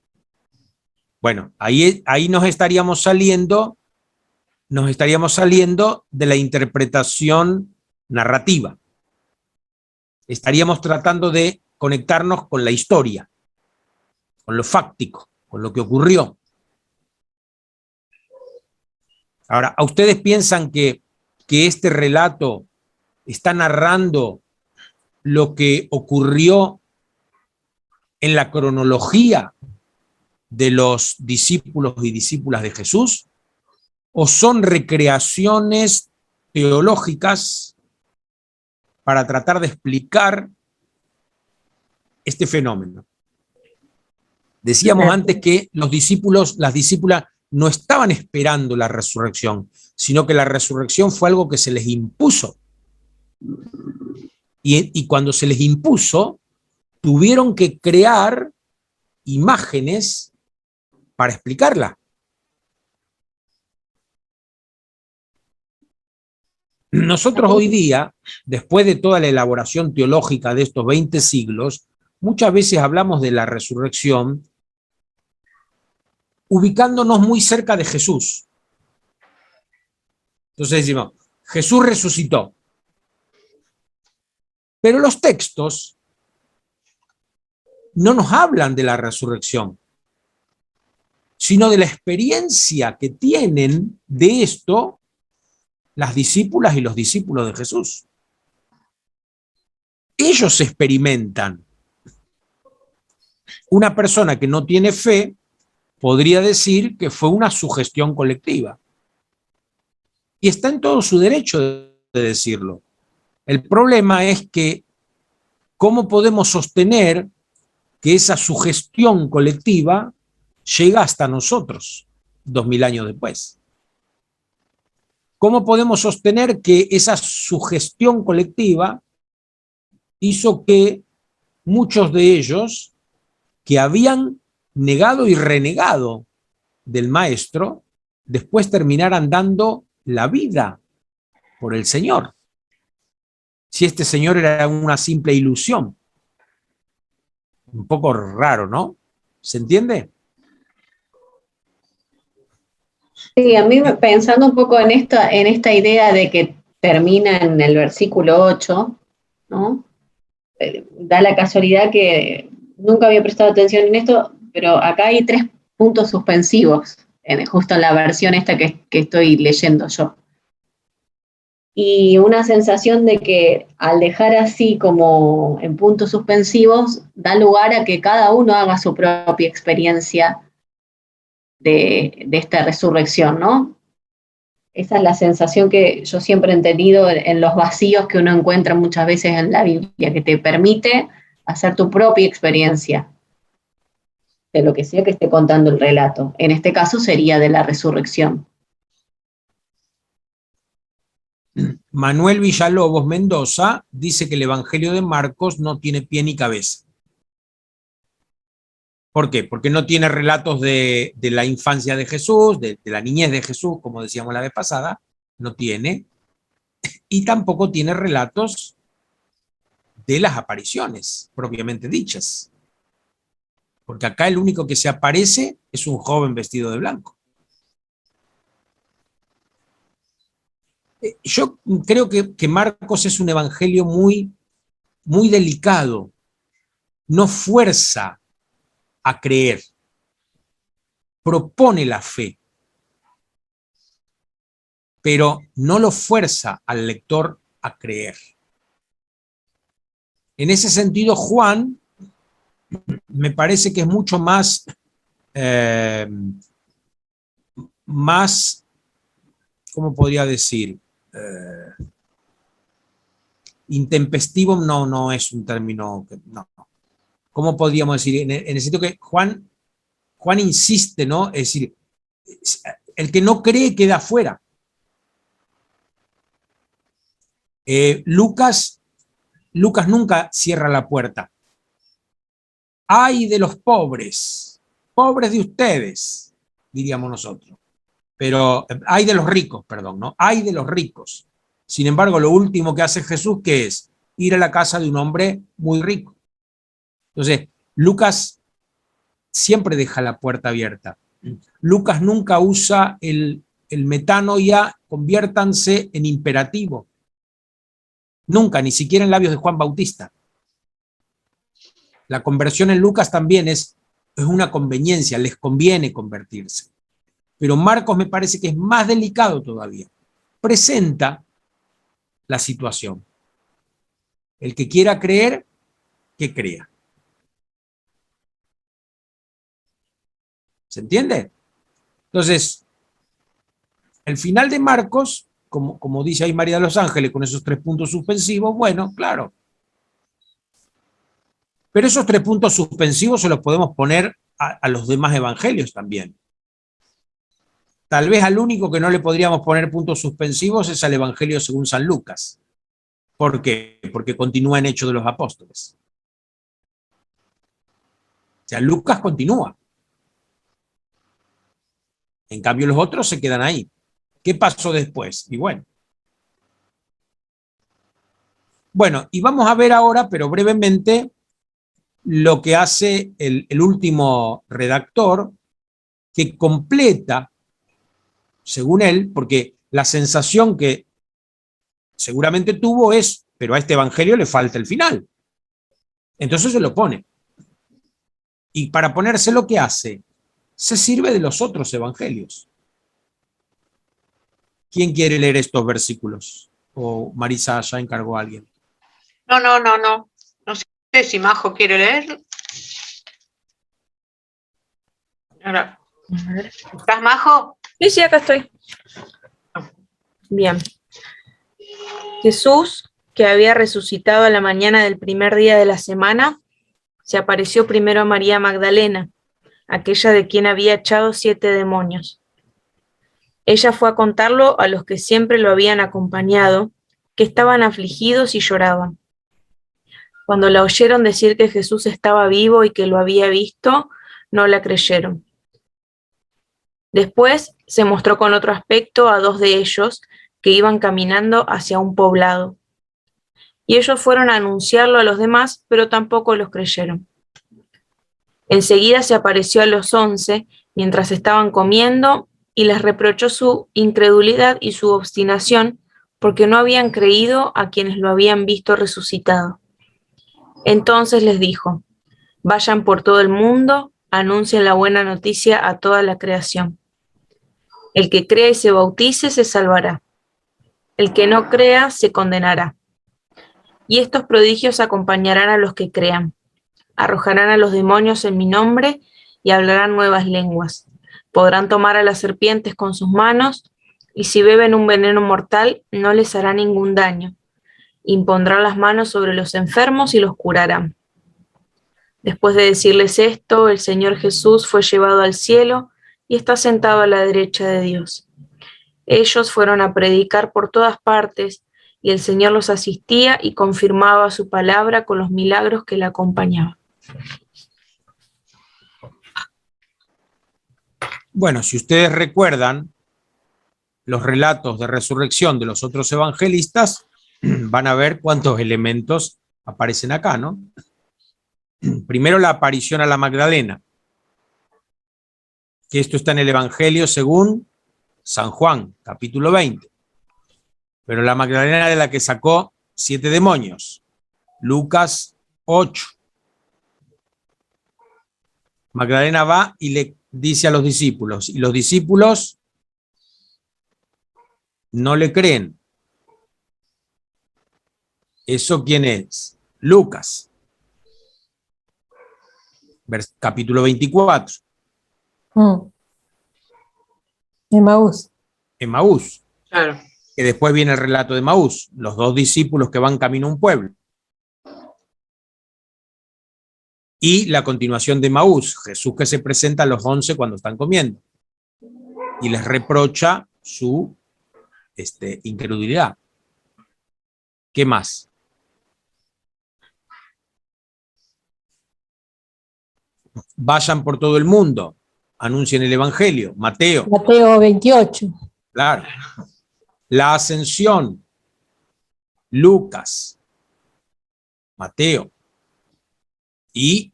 Bueno, ahí nos estaríamos saliendo de la interpretación narrativa. Estaríamos tratando de conectarnos con la historia, con lo fáctico, con lo que ocurrió. Ahora, ¿a ustedes piensan que este relato está narrando lo que ocurrió en la cronología de los discípulos y discípulas de Jesús? ¿O son recreaciones teológicas para tratar de explicar este fenómeno? Decíamos antes que los discípulos, las discípulas no estaban esperando la resurrección, sino que la resurrección fue algo que se les impuso. Y cuando se les impuso, tuvieron que crear imágenes para explicarla. Nosotros hoy día, después de toda la elaboración teológica de estos 20 siglos, muchas veces hablamos de la resurrección ubicándonos muy cerca de Jesús. Entonces decimos, Jesús resucitó. Pero los textos no nos hablan de la resurrección, sino de la experiencia que tienen de esto las discípulas y los discípulos de Jesús. Ellos experimentan. Una persona que no tiene fe podría decir que fue una sugestión colectiva. Y está en todo su derecho de decirlo. El problema es que, ¿cómo podemos sostener que esa sugestión colectiva llega hasta nosotros 2000 años después? ¿cómo podemos sostener que esa sugestión colectiva hizo que muchos de ellos que habían negado y renegado del maestro, después terminaran dando la vida por el Señor? Si este Señor era una simple ilusión. Un poco raro, ¿no? ¿Se entiende? Sí, a mí pensando un poco en esta idea de que termina en el versículo 8, ¿no? Da la casualidad que nunca había prestado atención en esto, pero acá hay 3 puntos suspensivos, justo en la versión esta que estoy leyendo yo. Y una sensación de que al dejar así como en puntos suspensivos, da lugar a que cada uno haga su propia experiencia de esta resurrección, ¿no? Esa es la sensación que yo siempre he entendido en los vacíos que uno encuentra muchas veces en la Biblia, que te permite hacer tu propia experiencia de lo que sea que esté contando el relato. En este caso sería de la resurrección. Manuel Villalobos Mendoza dice que el Evangelio de Marcos no tiene pie ni cabeza. ¿Por qué? Porque no tiene relatos de la infancia de Jesús, de la niñez de Jesús, como decíamos la vez pasada, no tiene, y tampoco tiene relatos de las apariciones propiamente dichas. Porque acá el único que se aparece es un joven vestido de blanco. Yo creo que Marcos es un evangelio muy, muy delicado. No fuerza a creer, propone la fe, pero no lo fuerza al lector a creer. En ese sentido, Juan me parece que es mucho más, ¿cómo podría decir? Intempestivo no es un término, no. ¿Cómo podríamos decir? En el sentido que Juan insiste, ¿no? Es decir, el que no cree queda fuera. Lucas nunca cierra la puerta. ¡Ay de los pobres! Pobres de ustedes, diríamos nosotros. Pero hay de los ricos, perdón, ¿no? Hay de los ricos. Sin embargo, lo último que hace Jesús, ¿qué es? Ir a la casa de un hombre muy rico. Entonces, Lucas siempre deja la puerta abierta. Lucas nunca usa el metanoia, conviértanse en imperativo. Nunca, ni siquiera en labios de Juan Bautista. La conversión en Lucas también es una conveniencia, les conviene convertirse. Pero Marcos me parece que es más delicado todavía. Presenta la situación. El que quiera creer, que crea. ¿Se entiende? Entonces, el final de Marcos, como dice ahí María de los Ángeles, con esos 3 puntos suspensivos, bueno, claro. Pero esos 3 puntos suspensivos se los podemos poner a los demás evangelios también. Tal vez al único que no le podríamos poner puntos suspensivos es al Evangelio según San Lucas. ¿Por qué? Porque continúa en Hechos de los Apóstoles. O sea, Lucas continúa. En cambio, los otros se quedan ahí. ¿Qué pasó después? Y bueno. Bueno, y vamos a ver ahora, pero brevemente, lo que hace el último redactor, que completa, según él, porque la sensación que seguramente tuvo es, pero a este evangelio le falta el final. Entonces se lo pone. Y para ponérselo, ¿qué hace? Se sirve de los otros evangelios. ¿Quién quiere leer estos versículos? ¿O Marisa ya encargó a alguien? No. No sé si Majo quiere leer. Ahora, ¿estás, Majo? Sí, acá estoy. Bien. Jesús, que había resucitado a la mañana del primer día de la semana, se apareció primero a María Magdalena, aquella de quien había echado 7 demonios. Ella fue a contarlo a los que siempre lo habían acompañado, que estaban afligidos y lloraban. Cuando la oyeron decir que Jesús estaba vivo y que lo había visto, no la creyeron. Después se mostró con otro aspecto a 2 de ellos que iban caminando hacia un poblado. Y ellos fueron a anunciarlo a los demás, pero tampoco los creyeron. Enseguida se apareció a los 11 mientras estaban comiendo y les reprochó su incredulidad y su obstinación porque no habían creído a quienes lo habían visto resucitado. Entonces les dijo: vayan por todo el mundo, anuncien la buena noticia a toda la creación. El que crea y se bautice se salvará. El que no crea se condenará. Y estos prodigios acompañarán a los que crean. Arrojarán a los demonios en mi nombre y hablarán nuevas lenguas. Podrán tomar a las serpientes con sus manos, y si beben un veneno mortal no les hará ningún daño. Impondrán las manos sobre los enfermos y los curarán. Después de decirles esto, el Señor Jesús fue llevado al cielo y está sentado a la derecha de Dios. Ellos fueron a predicar por todas partes, y el Señor los asistía y confirmaba su palabra con los milagros que la acompañaban. Bueno, si ustedes recuerdan los relatos de resurrección de los otros evangelistas, van a ver cuántos elementos aparecen acá, ¿no? Primero, la aparición a la Magdalena, que esto está en el Evangelio según San Juan, capítulo 20. Pero la Magdalena de la que sacó 7 demonios, Lucas 8. Magdalena va y le dice a los discípulos, y los discípulos no le creen. ¿Eso quién es? Lucas, capítulo 24. Emaús. Emaús. Claro. Que después viene el relato de Emaús, los 2 discípulos que van camino a un pueblo. Y la continuación de Emaús, Jesús que se presenta a los 11 cuando están comiendo y les reprocha su incredulidad. ¿Qué más? Vayan por todo el mundo, anuncien el Evangelio, Mateo. Mateo 28. Claro. La ascensión, Lucas, Mateo. Y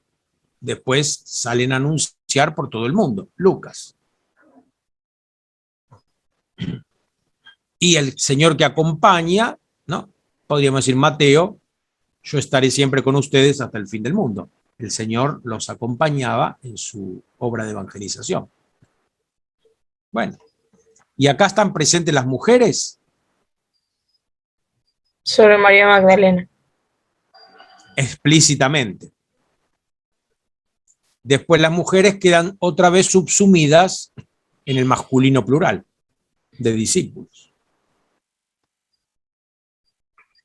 después salen a anunciar por todo el mundo, Lucas. Y el Señor que acompaña, ¿no? Podríamos decir Mateo, yo estaré siempre con ustedes hasta el fin del mundo. El Señor los acompañaba en su obra de evangelización. Bueno, y acá están presentes las mujeres. Sobre María Magdalena. Explícitamente. Después las mujeres quedan otra vez subsumidas en el masculino plural de discípulos.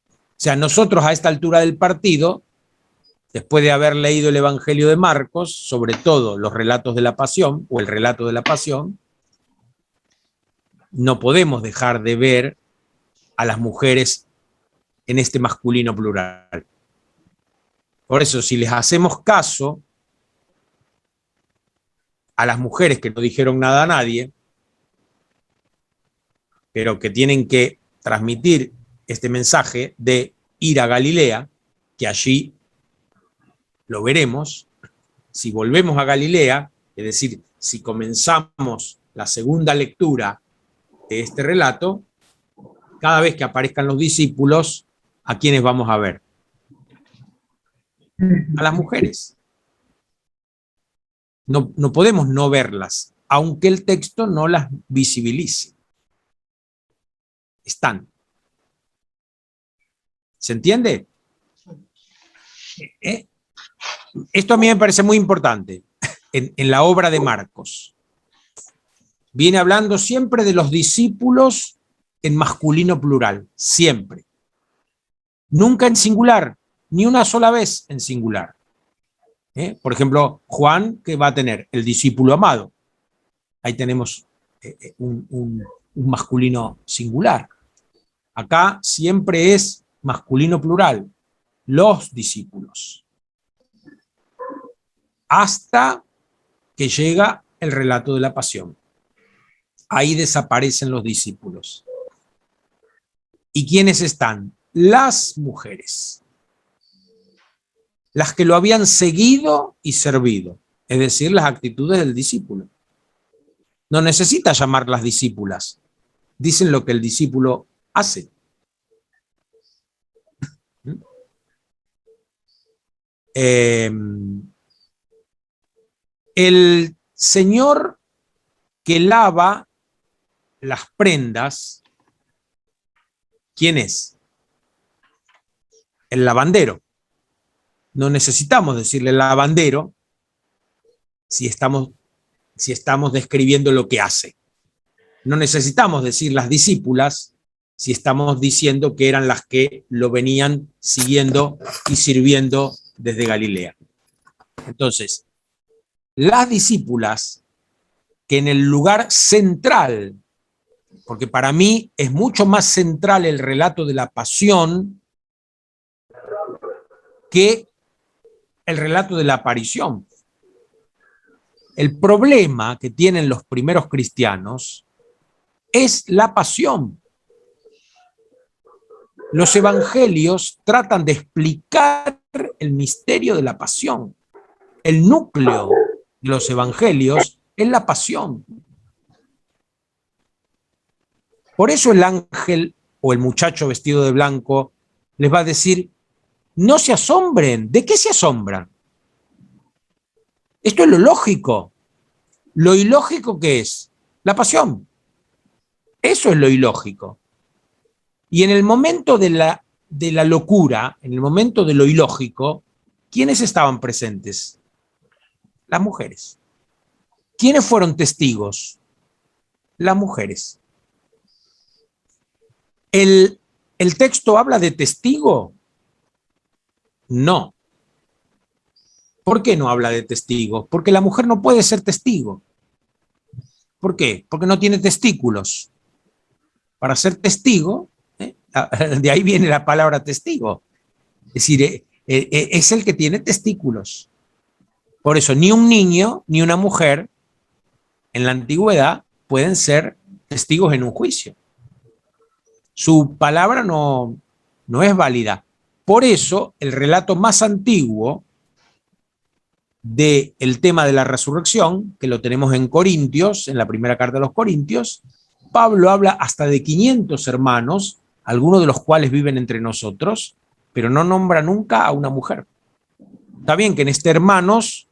O sea, nosotros a esta altura del partido, después de haber leído el Evangelio de Marcos, sobre todo los relatos de la pasión o el relato de la pasión, no podemos dejar de ver a las mujeres en este masculino plural. Por eso, si les hacemos caso a las mujeres que no dijeron nada a nadie, pero que tienen que transmitir este mensaje de ir a Galilea, que allí lo veremos, si volvemos a Galilea, es decir, si comenzamos la segunda lectura de este relato, cada vez que aparezcan los discípulos, ¿a quiénes vamos a ver? A las mujeres. No podemos no verlas, aunque el texto no las visibilice. Están. ¿Se entiende? Esto a mí me parece muy importante en la obra de Marcos. Viene hablando siempre de los discípulos en masculino plural, siempre. Nunca en singular, ni una sola vez en singular. Por ejemplo, Juan, que va a tener el discípulo amado. Ahí tenemos un masculino singular. Acá siempre es masculino plural, los discípulos. Hasta que llega el relato de la pasión. Ahí desaparecen los discípulos. ¿Y quiénes están? Las mujeres. Las que lo habían seguido y servido, es decir, las actitudes del discípulo. No necesita llamarlas discípulas, dicen lo que el discípulo hace. El señor que lava las prendas, ¿quién es? El lavandero. No necesitamos decirle lavandero si estamos describiendo lo que hace. No necesitamos decir las discípulas si estamos diciendo que eran las que lo venían siguiendo y sirviendo desde Galilea. Entonces, las discípulas que en el lugar central, porque para mí es mucho más central el relato de la pasión que el relato de la aparición. El problema que tienen los primeros cristianos es la pasión. Los evangelios tratan de explicar el misterio de la pasión. El núcleo de los evangelios es la pasión. Por eso el ángel o el muchacho vestido de blanco les va a decir: no se asombren. ¿De qué se asombran? Esto es lo lógico. Lo ilógico, ¿qué es? La pasión. Eso es lo ilógico. Y en el momento de la locura, en el momento de lo ilógico, ¿quiénes estaban presentes? Las mujeres. ¿Quiénes fueron testigos? Las mujeres. ¿El texto habla de testigo? No. ¿Por qué no habla de testigo? Porque la mujer no puede ser testigo. ¿Por qué? Porque no tiene testículos. Para ser testigo, de ahí viene la palabra testigo. Es decir, es el que tiene testículos. Por eso ni un niño ni una mujer en la antigüedad pueden ser testigos en un juicio. Su palabra no es válida. Por eso el relato más antiguo del tema de la resurrección, que lo tenemos en Corintios, en la primera carta de los Corintios, Pablo habla hasta de 500 hermanos, algunos de los cuales viven entre nosotros, pero no nombra nunca a una mujer. Está bien que en este hermanos,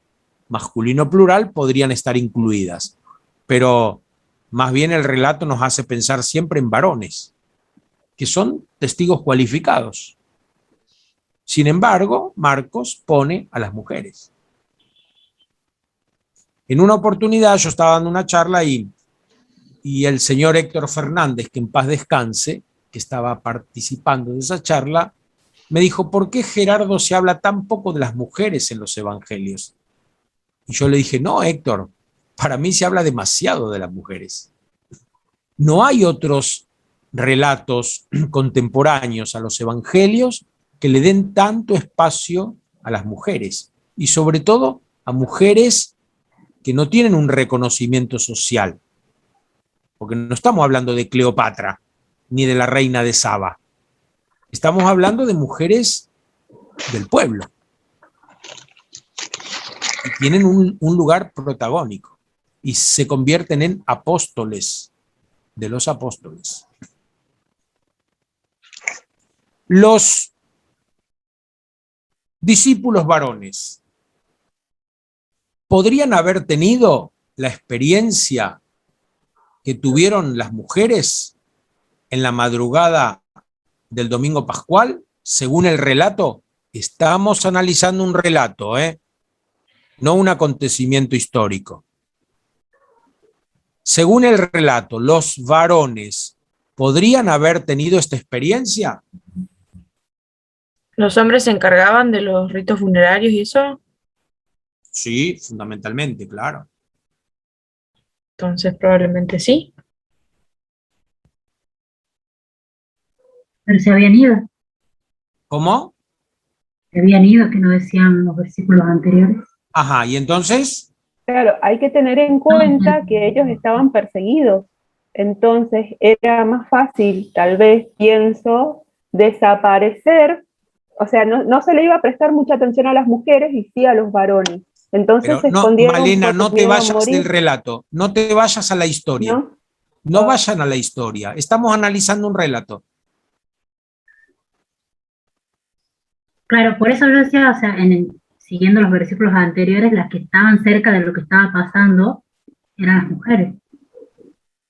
masculino plural, podrían estar incluidas, pero más bien el relato nos hace pensar siempre en varones, que son testigos cualificados. Sin embargo, Marcos pone a las mujeres. En una oportunidad yo estaba dando una charla y el señor Héctor Fernández, que en paz descanse, que estaba participando de esa charla, me dijo: ¿por qué, Gerardo, se habla tan poco de las mujeres en los evangelios? Y yo le dije: no, Héctor, para mí se habla demasiado de las mujeres. No hay otros relatos contemporáneos a los evangelios que le den tanto espacio a las mujeres, y sobre todo a mujeres que no tienen un reconocimiento social, porque no estamos hablando de Cleopatra ni de la reina de Saba, estamos hablando de mujeres del pueblo y tienen un lugar protagónico y se convierten en apóstoles de los apóstoles. Los discípulos varones podrían haber tenido la experiencia que tuvieron las mujeres en la madrugada del domingo pascual, según el relato. Estamos analizando un relato, no un acontecimiento histórico. Según el relato, ¿los varones podrían haber tenido esta experiencia? ¿Los hombres se encargaban de los ritos funerarios y eso? Sí, fundamentalmente, claro. Entonces probablemente sí. Pero se habían ido, ¿Cómo? que no decían los versículos anteriores. Ajá, y entonces, Claro, hay que tener en cuenta que ellos estaban perseguidos, entonces era más fácil, tal vez, pienso, desaparecer, o sea, no se le iba a prestar mucha atención a las mujeres y sí a los varones. Entonces pero se no, escondieron Malena, por no te miedo a vayas del morir, relato, no te vayas a la historia, ¿no? no vayan a la historia, estamos analizando un relato. Claro, por eso yo decía, o sea, siguiendo los versículos anteriores, las que estaban cerca de lo que estaba pasando eran las mujeres.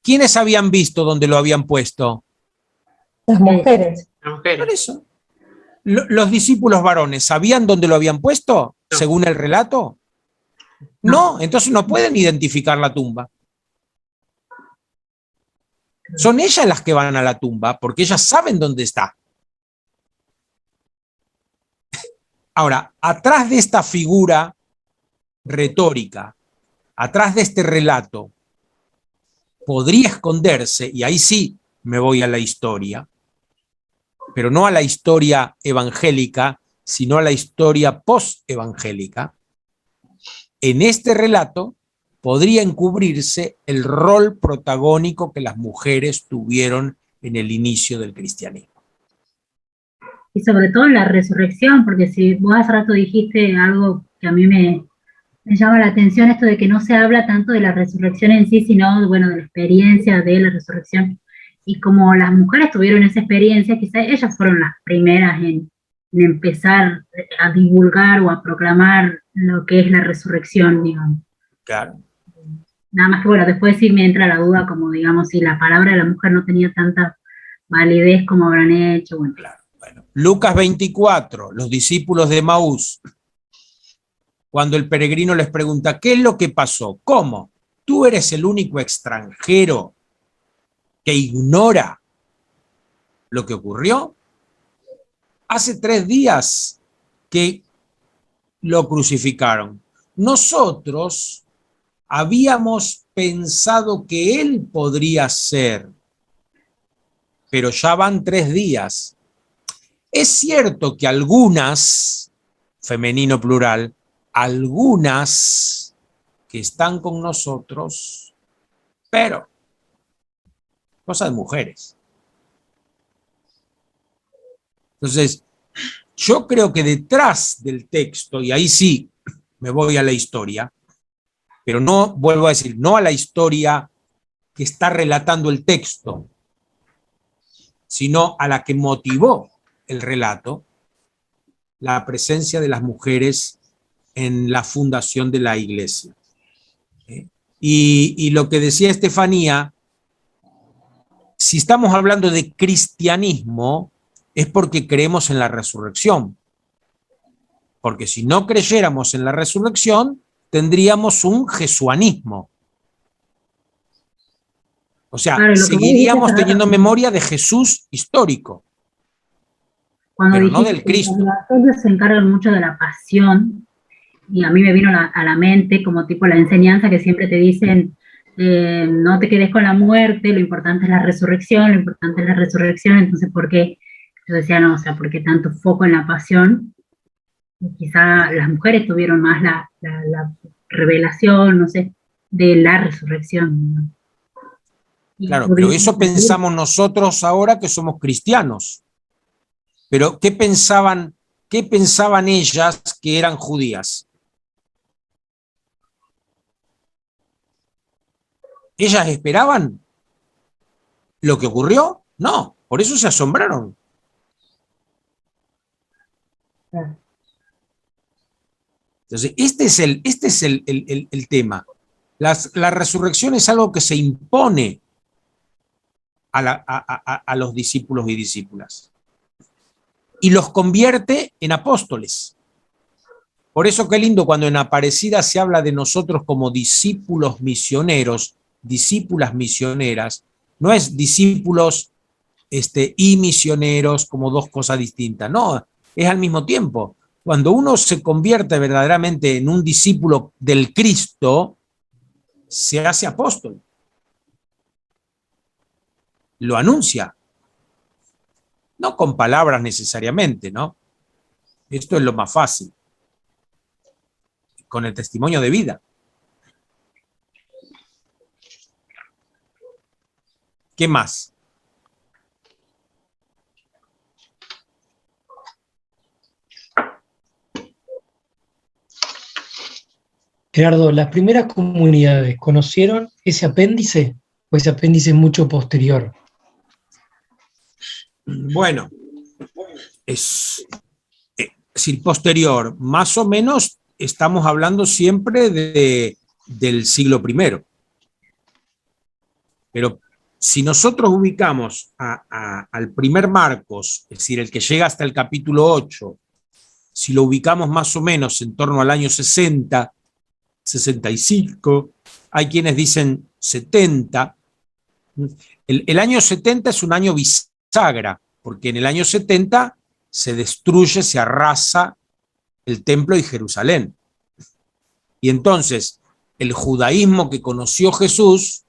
¿Quiénes habían visto dónde lo habían puesto? Las mujeres. Por eso. ¿Los discípulos varones sabían dónde lo habían puesto, según el relato? No, entonces no pueden identificar la tumba. Son ellas las que van a la tumba, porque ellas saben dónde está. Ahora, atrás de esta figura retórica, atrás de este relato, podría esconderse, y ahí sí me voy a la historia, pero no a la historia evangélica, sino a la historia post-evangélica. En este relato podría encubrirse el rol protagónico que las mujeres tuvieron en el inicio del cristianismo. Y sobre todo en la resurrección, porque si vos hace rato dijiste algo que a mí me llama la atención, esto de que no se habla tanto de la resurrección en sí, sino, bueno, de la experiencia de la resurrección. Y como las mujeres tuvieron esa experiencia, quizás ellas fueron las primeras en empezar a divulgar o a proclamar lo que es la resurrección, digamos. Claro. Nada más que, bueno, después sí me entra la duda, como digamos, si la palabra de la mujer no tenía tanta validez como habrán hecho, bueno. Claro. Bueno, Lucas 24, los discípulos de Maús, cuando el peregrino les pregunta, ¿qué es lo que pasó? ¿Cómo? ¿Tú eres el único extranjero que ignora lo que ocurrió? Hace 3 días que lo crucificaron. Nosotros habíamos pensado que él podría ser, pero ya van 3 días. Es cierto que algunas, femenino plural, algunas que están con nosotros, pero cosa de mujeres. Entonces, yo creo que detrás del texto, y ahí sí me voy a la historia, pero no, vuelvo a decir, no a la historia que está relatando el texto, sino a la que motivó el relato, la presencia de las mujeres en la fundación de la iglesia. Y lo que decía Estefanía, si estamos hablando de cristianismo, es porque creemos en la resurrección. Porque si no creyéramos en la resurrección, tendríamos un jesuanismo. O sea, Claro, seguiríamos teniendo memoria de Jesús histórico, cuando pero no dijiste del que Cristo. los evangelios se encargan mucho de la pasión, y a mí me vino a la mente como tipo la enseñanza que siempre te dicen, no te quedes con la muerte, lo importante es la resurrección, lo importante es la resurrección. Entonces, ¿por qué? Yo decía, no, o sea, ¿por qué tanto foco en la pasión? Y quizá las mujeres tuvieron más la revelación, no sé, de la resurrección, ¿no? Claro, pero eso pensamos nosotros ahora que somos cristianos. Pero ¿qué pensaban ellas que eran judías? ¿Ellas esperaban lo que ocurrió? No, por eso se asombraron. Entonces, este es el tema. La resurrección es algo que se impone a los discípulos y discípulas y los convierte en apóstoles. Por eso qué lindo cuando en Aparecida se habla de nosotros como discípulos misioneros, discípulas misioneras, no es discípulos y misioneros como dos cosas distintas, no, es al mismo tiempo. Cuando uno se convierte verdaderamente en un discípulo del Cristo, se hace apóstol. Lo anuncia. No con palabras necesariamente, ¿no? Esto es lo más fácil. Con el testimonio de vida. ¿Qué más? Gerardo, ¿las primeras comunidades conocieron ese apéndice o ese apéndice es mucho posterior? Bueno, es decir, posterior, más o menos estamos hablando siempre del siglo I. Pero si nosotros ubicamos al primer Marcos, es decir, el que llega hasta el capítulo 8, si lo ubicamos más o menos en torno al año 60, 65, hay quienes dicen 70. El año 70 es un año bisagra, porque en el año 70 se destruye, se arrasa el templo y Jerusalén. Y entonces el judaísmo que conoció Jesús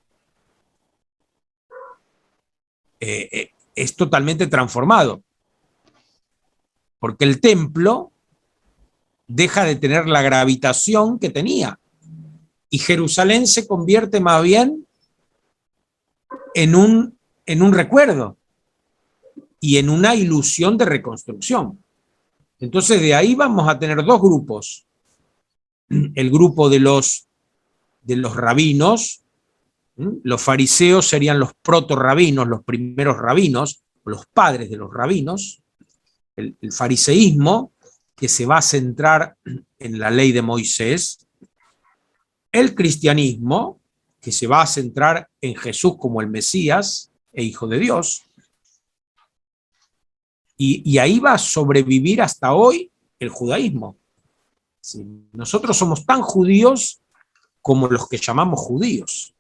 es totalmente transformado, porque el templo deja de tener la gravitación que tenía y Jerusalén se convierte más bien en un recuerdo y en una ilusión de reconstrucción. Entonces de ahí vamos a tener dos grupos. El grupo de los rabinos, los fariseos serían los proto-rabinos, los primeros rabinos, los padres de los rabinos, el fariseísmo, que se va a centrar en la ley de Moisés, el cristianismo, que se va a centrar en Jesús como el Mesías e Hijo de Dios, y ahí va a sobrevivir hasta hoy el judaísmo. Sí, nosotros somos tan judíos como los que llamamos judíos.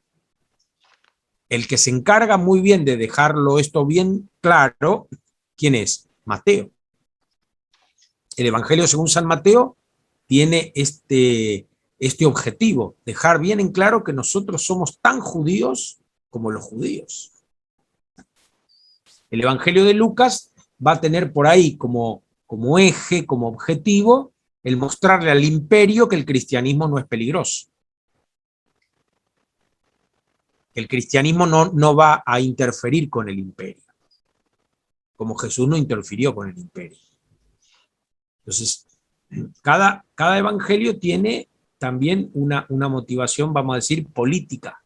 El que se encarga muy bien de dejarlo esto bien claro, ¿quién es? Mateo. El Evangelio según San Mateo tiene este objetivo, dejar bien en claro que nosotros somos tan judíos como los judíos. El Evangelio de Lucas va a tener por ahí como eje, como objetivo, el mostrarle al imperio que el cristianismo no es peligroso. El cristianismo no va a interferir con el imperio, como Jesús no interfirió con el imperio. Entonces, cada evangelio tiene también una motivación, vamos a decir, política,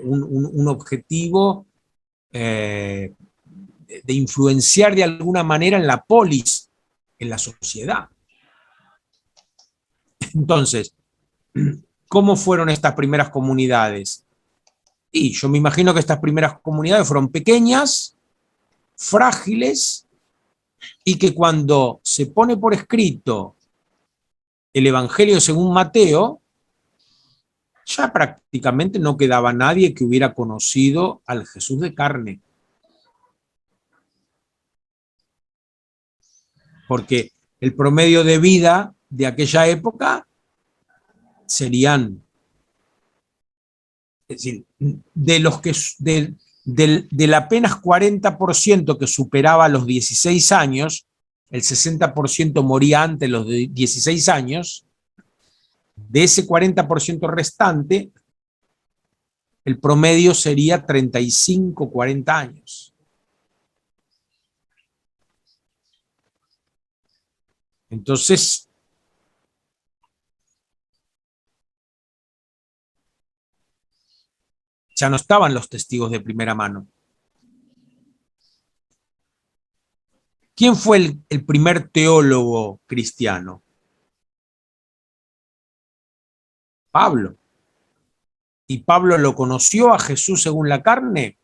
un objetivo de influenciar de alguna manera en la polis, en la sociedad. Entonces, ¿cómo fueron estas primeras comunidades? Y yo me imagino que estas primeras comunidades fueron pequeñas, frágiles, y que cuando se pone por escrito el Evangelio según Mateo, ya prácticamente no quedaba nadie que hubiera conocido al Jesús de carne. Porque el promedio de vida de aquella época serían, es decir, del apenas 40% que superaba los 16 años, el 60% moría antes de los 16 años, de ese 40% restante, el promedio sería 35, 40 años. Entonces, ya no estaban los testigos de primera mano. ¿Quién fue el primer teólogo cristiano? Pablo. ¿Y Pablo lo conoció a Jesús según la carne?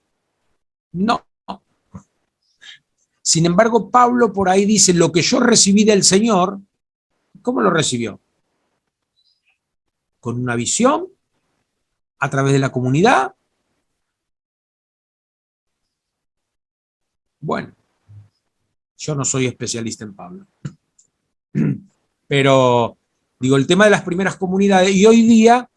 No. Sin embargo, Pablo por ahí dice, lo que yo recibí del Señor, ¿cómo lo recibió? ¿Con una visión? ¿A través de la comunidad? Bueno, yo no soy especialista en Pablo. Pero, digo, el tema de las primeras comunidades, y hoy día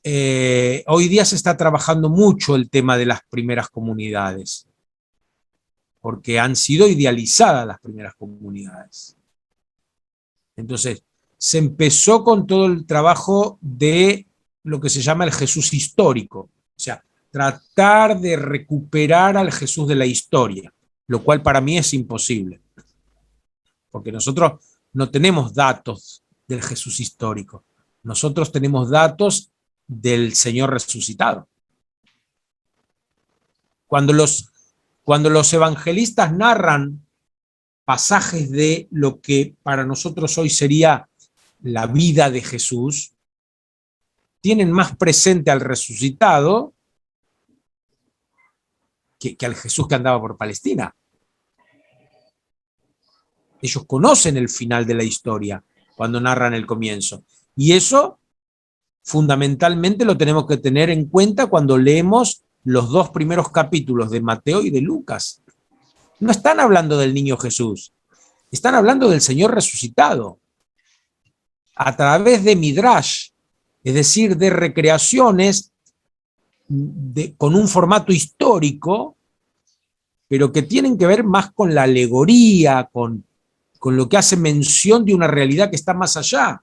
hoy día se está trabajando mucho el tema de las primeras comunidades, porque han sido idealizadas las primeras comunidades. Entonces, se empezó con todo el trabajo de lo que se llama el Jesús histórico, o sea, tratar de recuperar al Jesús de la historia, lo cual para mí es imposible, porque nosotros no tenemos datos del Jesús histórico, nosotros tenemos datos del Señor resucitado. Cuando los evangelistas narran pasajes de lo que para nosotros hoy sería la vida de Jesús, tienen más presente al resucitado que al Jesús que andaba por Palestina. Ellos conocen el final de la historia cuando narran el comienzo. Y eso fundamentalmente lo tenemos que tener en cuenta cuando leemos los 2 primeros capítulos de Mateo y de Lucas. No están hablando del niño Jesús, están hablando del Señor resucitado a través de Midrash, es decir, de recreaciones con un formato histórico, pero que tienen que ver más con la alegoría, con lo que hace mención de una realidad que está más allá.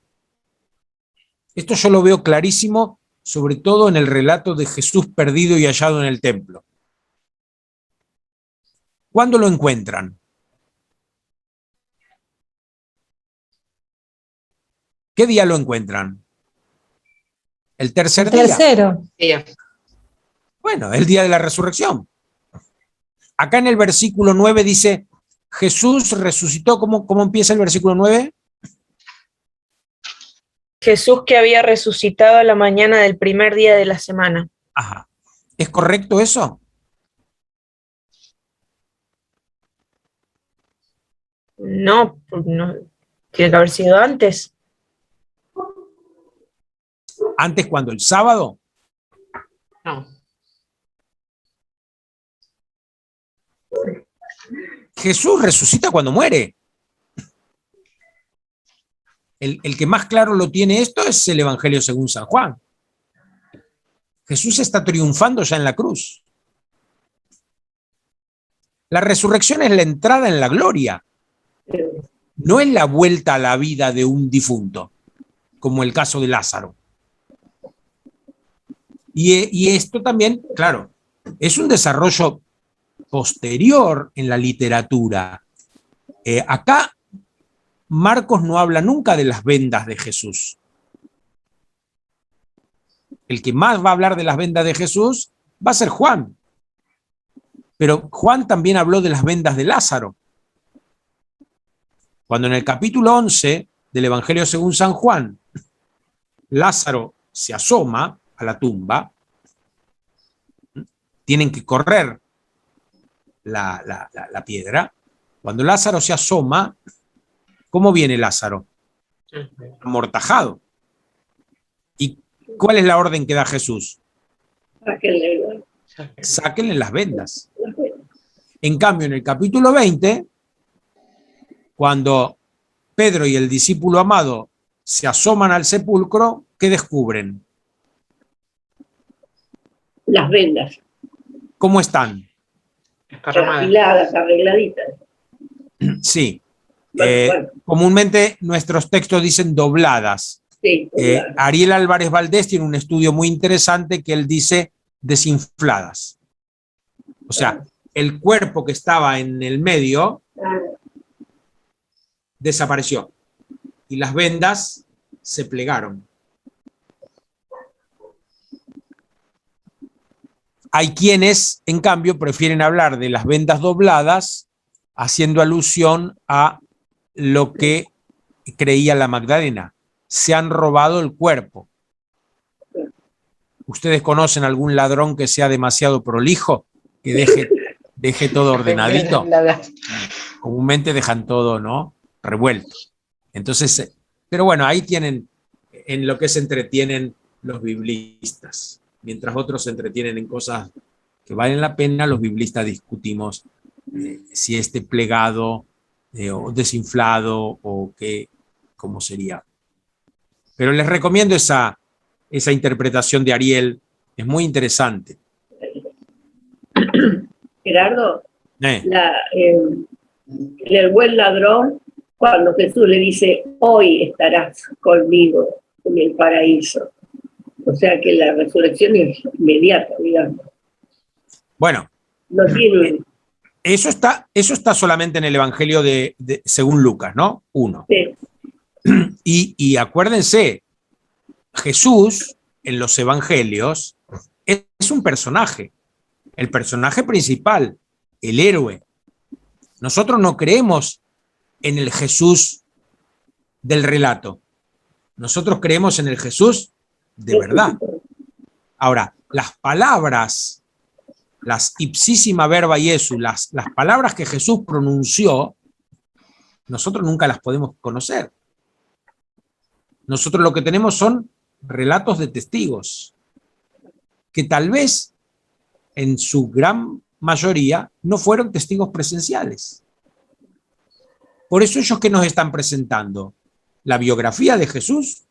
Esto yo lo veo clarísimo, sobre todo en el relato de Jesús perdido y hallado en el templo. ¿Cuándo lo encuentran? ¿Qué día lo encuentran? ¿El tercer día? Tercero. Bueno, el día de la resurrección. Acá en el versículo 9 dice, Jesús resucitó. ¿Cómo empieza el versículo 9? Jesús que había resucitado a la mañana del primer día de la semana. Ajá. ¿Es correcto eso? No, tiene que haber sido antes. ¿Antes cuando? ¿El sábado? No. Jesús resucita cuando muere. El que más claro lo tiene esto es el Evangelio según San Juan. Jesús está triunfando ya en la cruz. La resurrección es la entrada en la gloria, no es la vuelta a la vida de un difunto, como el caso de Lázaro. Y esto también, claro, es un desarrollo posterior en la literatura. Acá Marcos no habla nunca de las vendas de Jesús. El que más va a hablar de las vendas de Jesús va a ser Juan. Pero Juan también habló de las vendas de Lázaro. Cuando en el capítulo 11 del Evangelio según San Juan, Lázaro se asoma a la tumba, tienen que correr la piedra. Cuando Lázaro se asoma, ¿cómo viene Lázaro? Amortajado. ¿Y cuál es la orden que da Jesús? Sáquenle las vendas. En cambio, en el capítulo 20, cuando Pedro y el discípulo amado se asoman al sepulcro, ¿qué descubren? Las vendas. ¿Cómo están? Afiladas, arregladitas. Sí. Bueno. Comúnmente nuestros textos dicen dobladas. Sí, Ariel Álvarez Valdés tiene un estudio muy interesante que él dice desinfladas. O sea, el cuerpo que estaba en el medio desapareció y las vendas se plegaron. Hay quienes, en cambio, prefieren hablar de las vendas dobladas haciendo alusión a lo que creía la Magdalena. Se han robado el cuerpo. ¿Ustedes conocen algún ladrón que sea demasiado prolijo? Que deje todo ordenadito. Comúnmente dejan todo, ¿no? Revuelto. Entonces, pero bueno, ahí tienen en lo que se entretienen los biblistas. Mientras otros se entretienen en cosas que valen la pena, los biblistas discutimos si esté plegado o desinflado o qué, cómo sería. Pero les recomiendo esa esa interpretación de Ariel, es muy interesante. Gerardo, el buen ladrón, cuando Jesús le dice, hoy estarás conmigo en el paraíso. O sea que la resurrección es inmediata, digamos. Bueno, no tiene... eso está solamente en el Evangelio según Lucas, ¿no? 1. Sí. Y acuérdense, Jesús en los Evangelios es un personaje, el personaje principal, el héroe. Nosotros no creemos en el Jesús del relato. Nosotros creemos en el Jesús de verdad. Ahora, las palabras, las ipsísima verba Iesu, las palabras que Jesús pronunció, nosotros nunca las podemos conocer. Nosotros lo que tenemos son relatos de testigos, que tal vez en su gran mayoría no fueron testigos presenciales. Por eso ellos que nos están presentando, ¿la biografía de Jesús?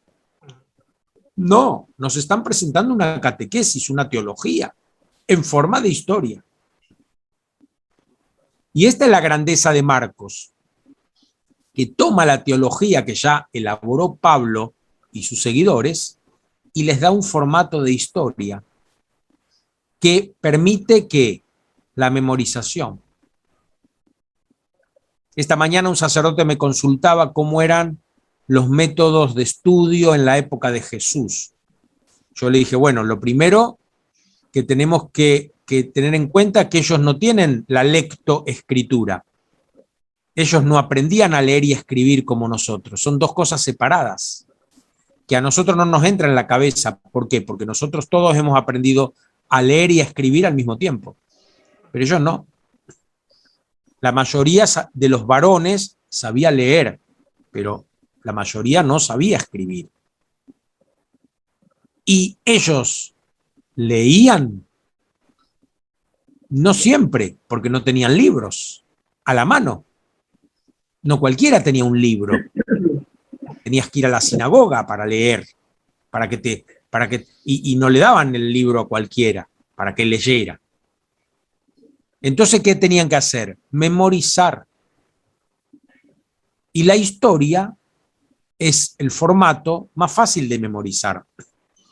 No, nos están presentando una catequesis, una teología, en forma de historia. Y esta es la grandeza de Marcos, que toma la teología que ya elaboró Pablo y sus seguidores y les da un formato de historia que permite que la memorización. Esta mañana un sacerdote me consultaba cómo eran los métodos de estudio en la época de Jesús. Yo le dije, bueno, lo primero que tenemos que tener en cuenta es que ellos no tienen la lectoescritura. Ellos no aprendían a leer y escribir como nosotros. Son dos cosas separadas, que a nosotros no nos entra en la cabeza. ¿Por qué? Porque nosotros todos hemos aprendido a leer y a escribir al mismo tiempo. Pero ellos no. La mayoría de los varones sabía leer, pero la mayoría no sabía escribir. Y ellos leían, no siempre, porque no tenían libros a la mano. No cualquiera tenía un libro. Tenías que ir a la sinagoga para leer, y no le daban el libro a cualquiera para que leyera. Entonces, ¿qué tenían que hacer? Memorizar. Y la historia es el formato más fácil de memorizar.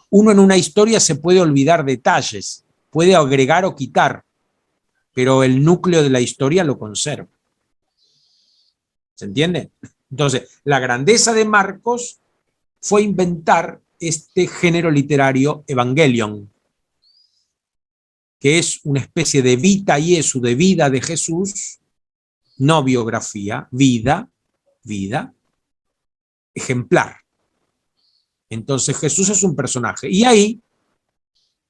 Uno en una historia se puede olvidar detalles, puede agregar o quitar, pero el núcleo de la historia lo conserva. ¿Se entiende? Entonces, la grandeza de Marcos fue inventar este género literario Evangelion, que es una especie de vita Iesu, de vida de Jesús, no biografía, vida, ejemplar. Entonces Jesús es un personaje. Y ahí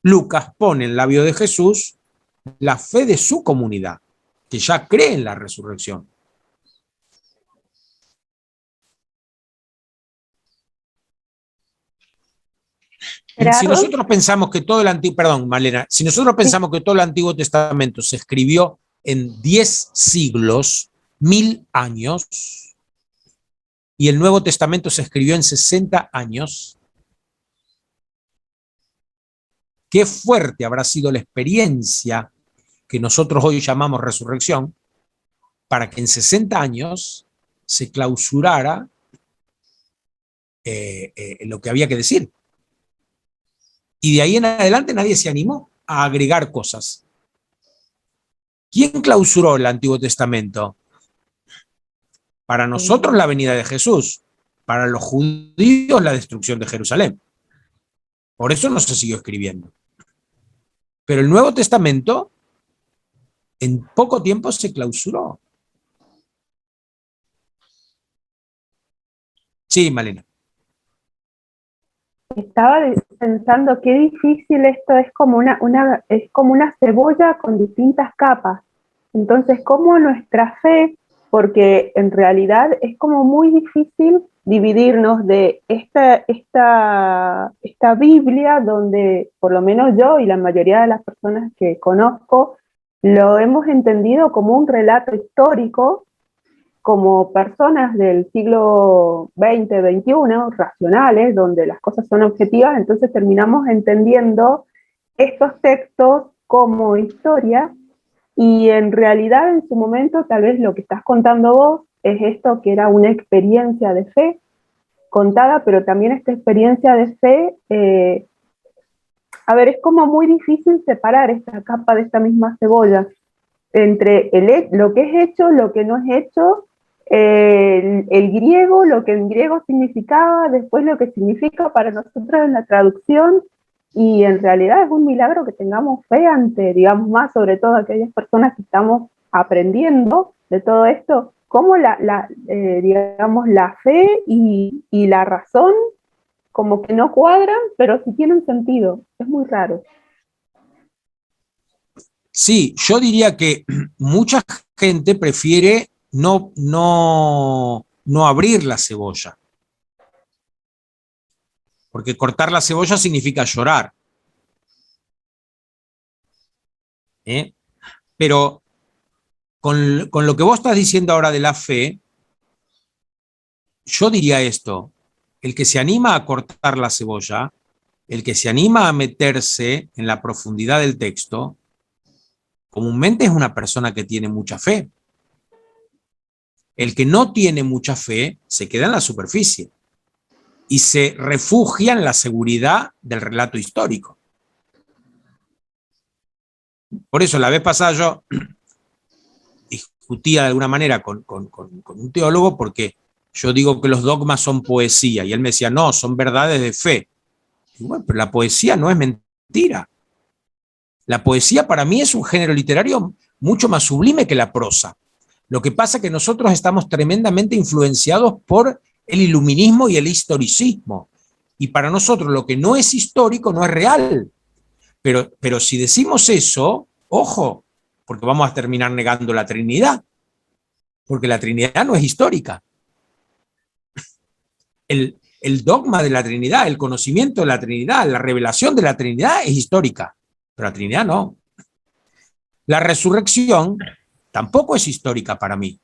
Lucas pone en la bio de Jesús la fe de su comunidad, que ya cree en la resurrección. Si nosotros pensamos que todo el Antiguo, perdón, Malena, si nosotros pensamos que todo el Antiguo Testamento se escribió en 10 siglos, 1000 años, y el Nuevo Testamento se escribió en 60 años, qué fuerte habrá sido la experiencia que nosotros hoy llamamos resurrección, para que en 60 años se clausurara lo que había que decir. Y de ahí en adelante nadie se animó a agregar cosas. ¿Quién clausuró el Antiguo Testamento? Para nosotros la venida de Jesús, para los judíos la destrucción de Jerusalén. Por eso no se siguió escribiendo. Pero el Nuevo Testamento en poco tiempo se clausuró. Sí, Malena. Estaba pensando qué difícil esto, es como una cebolla con distintas capas. Entonces, ¿cómo nuestra fe? Porque en realidad es como muy difícil dividirnos de esta Biblia, donde por lo menos yo y la mayoría de las personas que conozco lo hemos entendido como un relato histórico como personas del siglo XX, XXI, racionales, donde las cosas son objetivas, entonces terminamos entendiendo estos textos como historia, y en realidad en su momento tal vez lo que estás contando vos es esto que era una experiencia de fe contada, pero también esta experiencia de fe, a ver, es como muy difícil separar esta capa de esta misma cebolla entre lo que es hecho, lo que no es hecho, el griego, lo que en griego significaba, después lo que significa para nosotros en la traducción, y en realidad es un milagro que tengamos fe ante, digamos, más sobre todo aquellas personas que estamos aprendiendo de todo esto, cómo digamos, la fe y la razón como que no cuadran, pero sí tienen sentido. Es muy raro. Sí, yo diría que mucha gente prefiere no abrir la cebolla. Porque cortar la cebolla significa llorar. Pero con lo que vos estás diciendo ahora de la fe, yo diría esto: el que se anima a cortar la cebolla, el que se anima a meterse en la profundidad del texto, comúnmente es una persona que tiene mucha fe. El que no tiene mucha fe se queda en la superficie y se refugia en la seguridad del relato histórico. Por eso la vez pasada yo discutía de alguna manera con un teólogo, porque yo digo que los dogmas son poesía, y él me decía, no, son verdades de fe. Y bueno, pero la poesía no es mentira. La poesía para mí es un género literario mucho más sublime que la prosa. Lo que pasa es que nosotros estamos tremendamente influenciados por el iluminismo y el historicismo. Y para nosotros lo que no es histórico no es real. Pero si decimos eso, ojo, porque vamos a terminar negando la Trinidad. Porque la Trinidad no es histórica. El dogma de la Trinidad, el conocimiento de la Trinidad, la revelación de la Trinidad es histórica. Pero la Trinidad no. La resurrección tampoco es histórica para mí.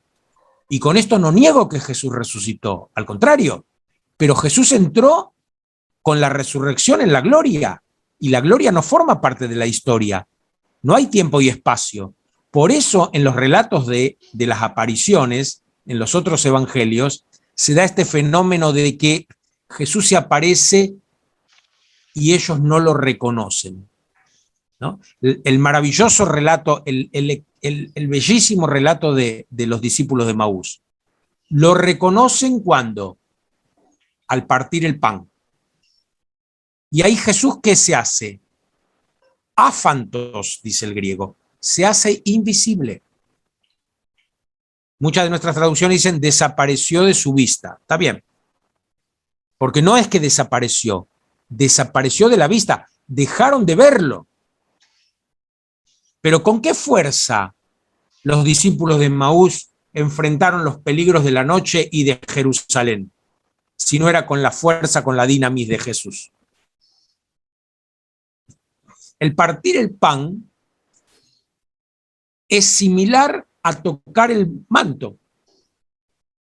Y con esto no niego que Jesús resucitó, al contrario. Pero Jesús entró con la resurrección en la gloria, y la gloria no forma parte de la historia. No hay tiempo y espacio. Por eso en los relatos de las apariciones, en los otros evangelios, se da este fenómeno de que Jesús se aparece y ellos no lo reconocen, ¿no? El maravilloso relato, el bellísimo relato de los discípulos de Maús. Lo reconocen cuando, al partir el pan. Y ahí Jesús, ¿qué se hace? Áfantos, dice el griego, se hace invisible. Muchas de nuestras traducciones dicen desapareció de su vista. Está bien, porque no es que desapareció de la vista, dejaron de verlo. Pero ¿con qué fuerza los discípulos de Maús enfrentaron los peligros de la noche y de Jerusalén? Si no era con la fuerza, con la dinamis de Jesús. El partir el pan es similar a tocar el manto.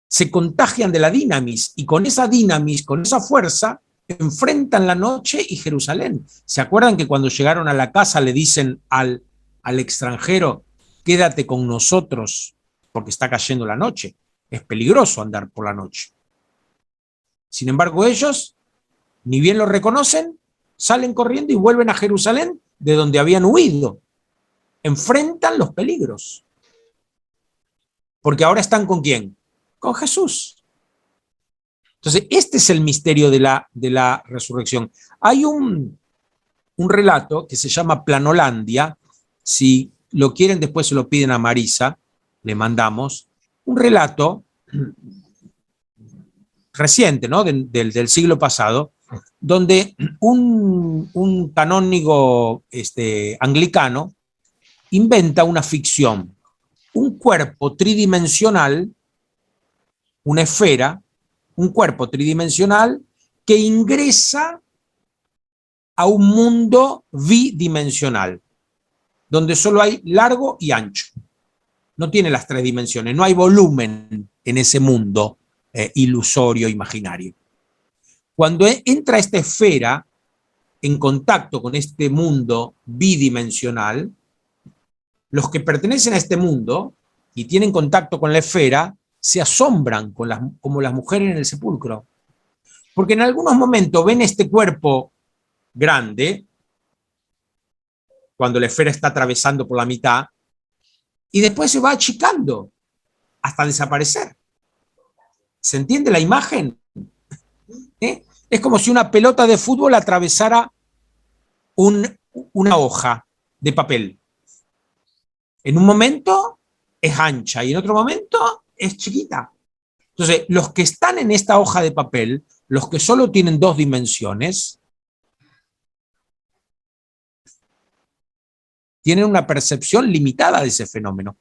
Se contagian de la dinamis, y con esa dinamis, con esa fuerza, enfrentan la noche y Jerusalén. ¿Se acuerdan que cuando llegaron a la casa le dicen al extranjero, quédate con nosotros porque está cayendo la noche? Es peligroso andar por la noche. Sin embargo, ellos, ni bien lo reconocen, salen corriendo y vuelven a Jerusalén, de donde habían huido. Enfrentan los peligros. Porque ahora están ¿con quién? Con Jesús. Entonces, este es el misterio de la resurrección. Hay un relato que se llama Planolandia. Si lo quieren, después se lo piden a Marisa, le mandamos. Un relato reciente, ¿no? del siglo pasado, donde un canónigo anglicano inventa una ficción, un cuerpo tridimensional, una esfera, un cuerpo tridimensional que ingresa a un mundo bidimensional, donde solo hay largo y ancho. no tiene las tres dimensiones, no hay volumen en ese mundo ilusorio, imaginario. Cuando entra esta esfera en contacto con este mundo bidimensional, los que pertenecen a este mundo y tienen contacto con la esfera se asombran como las mujeres en el sepulcro. Porque en algunos momentos ven este cuerpo grande, cuando la esfera está atravesando por la mitad, y después se va achicando hasta desaparecer. ¿Se entiende la imagen? Es como si una pelota de fútbol atravesara una hoja de papel. En un momento es ancha y en otro momento es chiquita. Entonces, los que están en esta hoja de papel, los que solo tienen dos dimensiones, tienen una percepción limitada de ese fenómeno.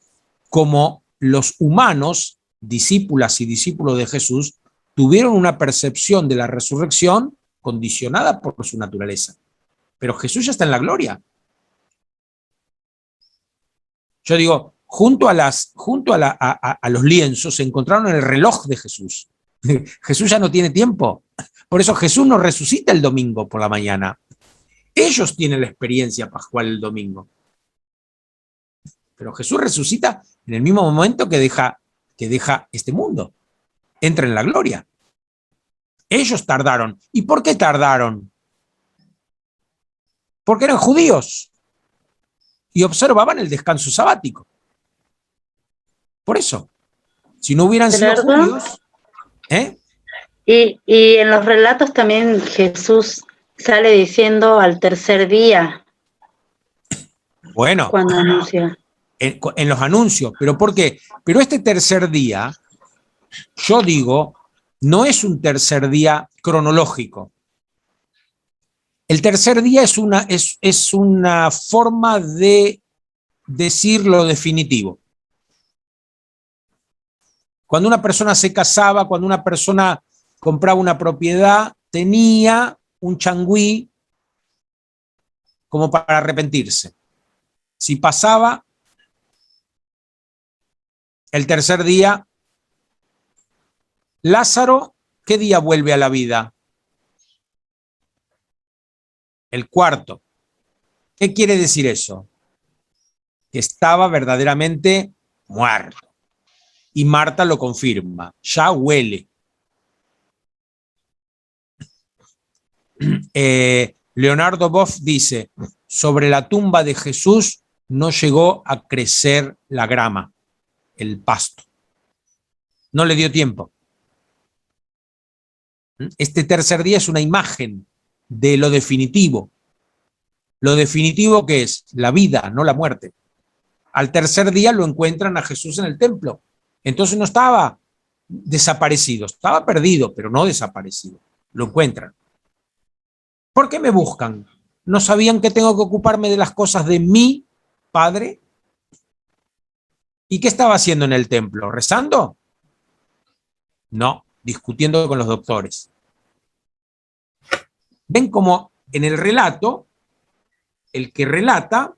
Como los humanos, discípulas y discípulos de Jesús, tuvieron una percepción de la resurrección condicionada por su naturaleza. Pero Jesús ya está en la gloria. Yo digo, junto a los lienzos se encontraron el reloj de Jesús. Jesús ya no tiene tiempo. Por eso Jesús no resucita el domingo por la mañana. Ellos tienen la experiencia pascual el domingo. Pero Jesús resucita en el mismo momento que deja este mundo. Entra en la gloria. Ellos tardaron. ¿Y por qué tardaron? Porque eran judíos y observaban el descanso sabático. Por eso, si no hubieran sido judíos... Y en los relatos también Jesús sale diciendo al tercer día. Bueno, cuando anuncia. En los anuncios. ¿Pero por qué? Pero este tercer día, yo digo, no es un tercer día cronológico. El tercer día es una forma de decir lo definitivo. Cuando una persona se casaba, cuando una persona compraba una propiedad, tenía un changüí como para arrepentirse. Si pasaba el tercer día, Lázaro, ¿qué día vuelve a la vida? El cuarto. ¿Qué quiere decir eso? Que estaba verdaderamente muerto. Y Marta lo confirma, ya huele. Leonardo Boff dice, sobre la tumba de Jesús no llegó a crecer la grama, el pasto. No le dio tiempo. Este tercer día es una imagen de lo definitivo. Lo definitivo que es la vida, no la muerte. Al tercer día lo encuentran a Jesús en el templo. Entonces no estaba desaparecido, estaba perdido, pero no desaparecido. Lo encuentran. ¿Por qué me buscan? ¿No sabían que tengo que ocuparme de las cosas de mi Padre? ¿Y qué estaba haciendo en el templo? ¿Rezando? No, discutiendo con los doctores. Ven como en el relato, el que relata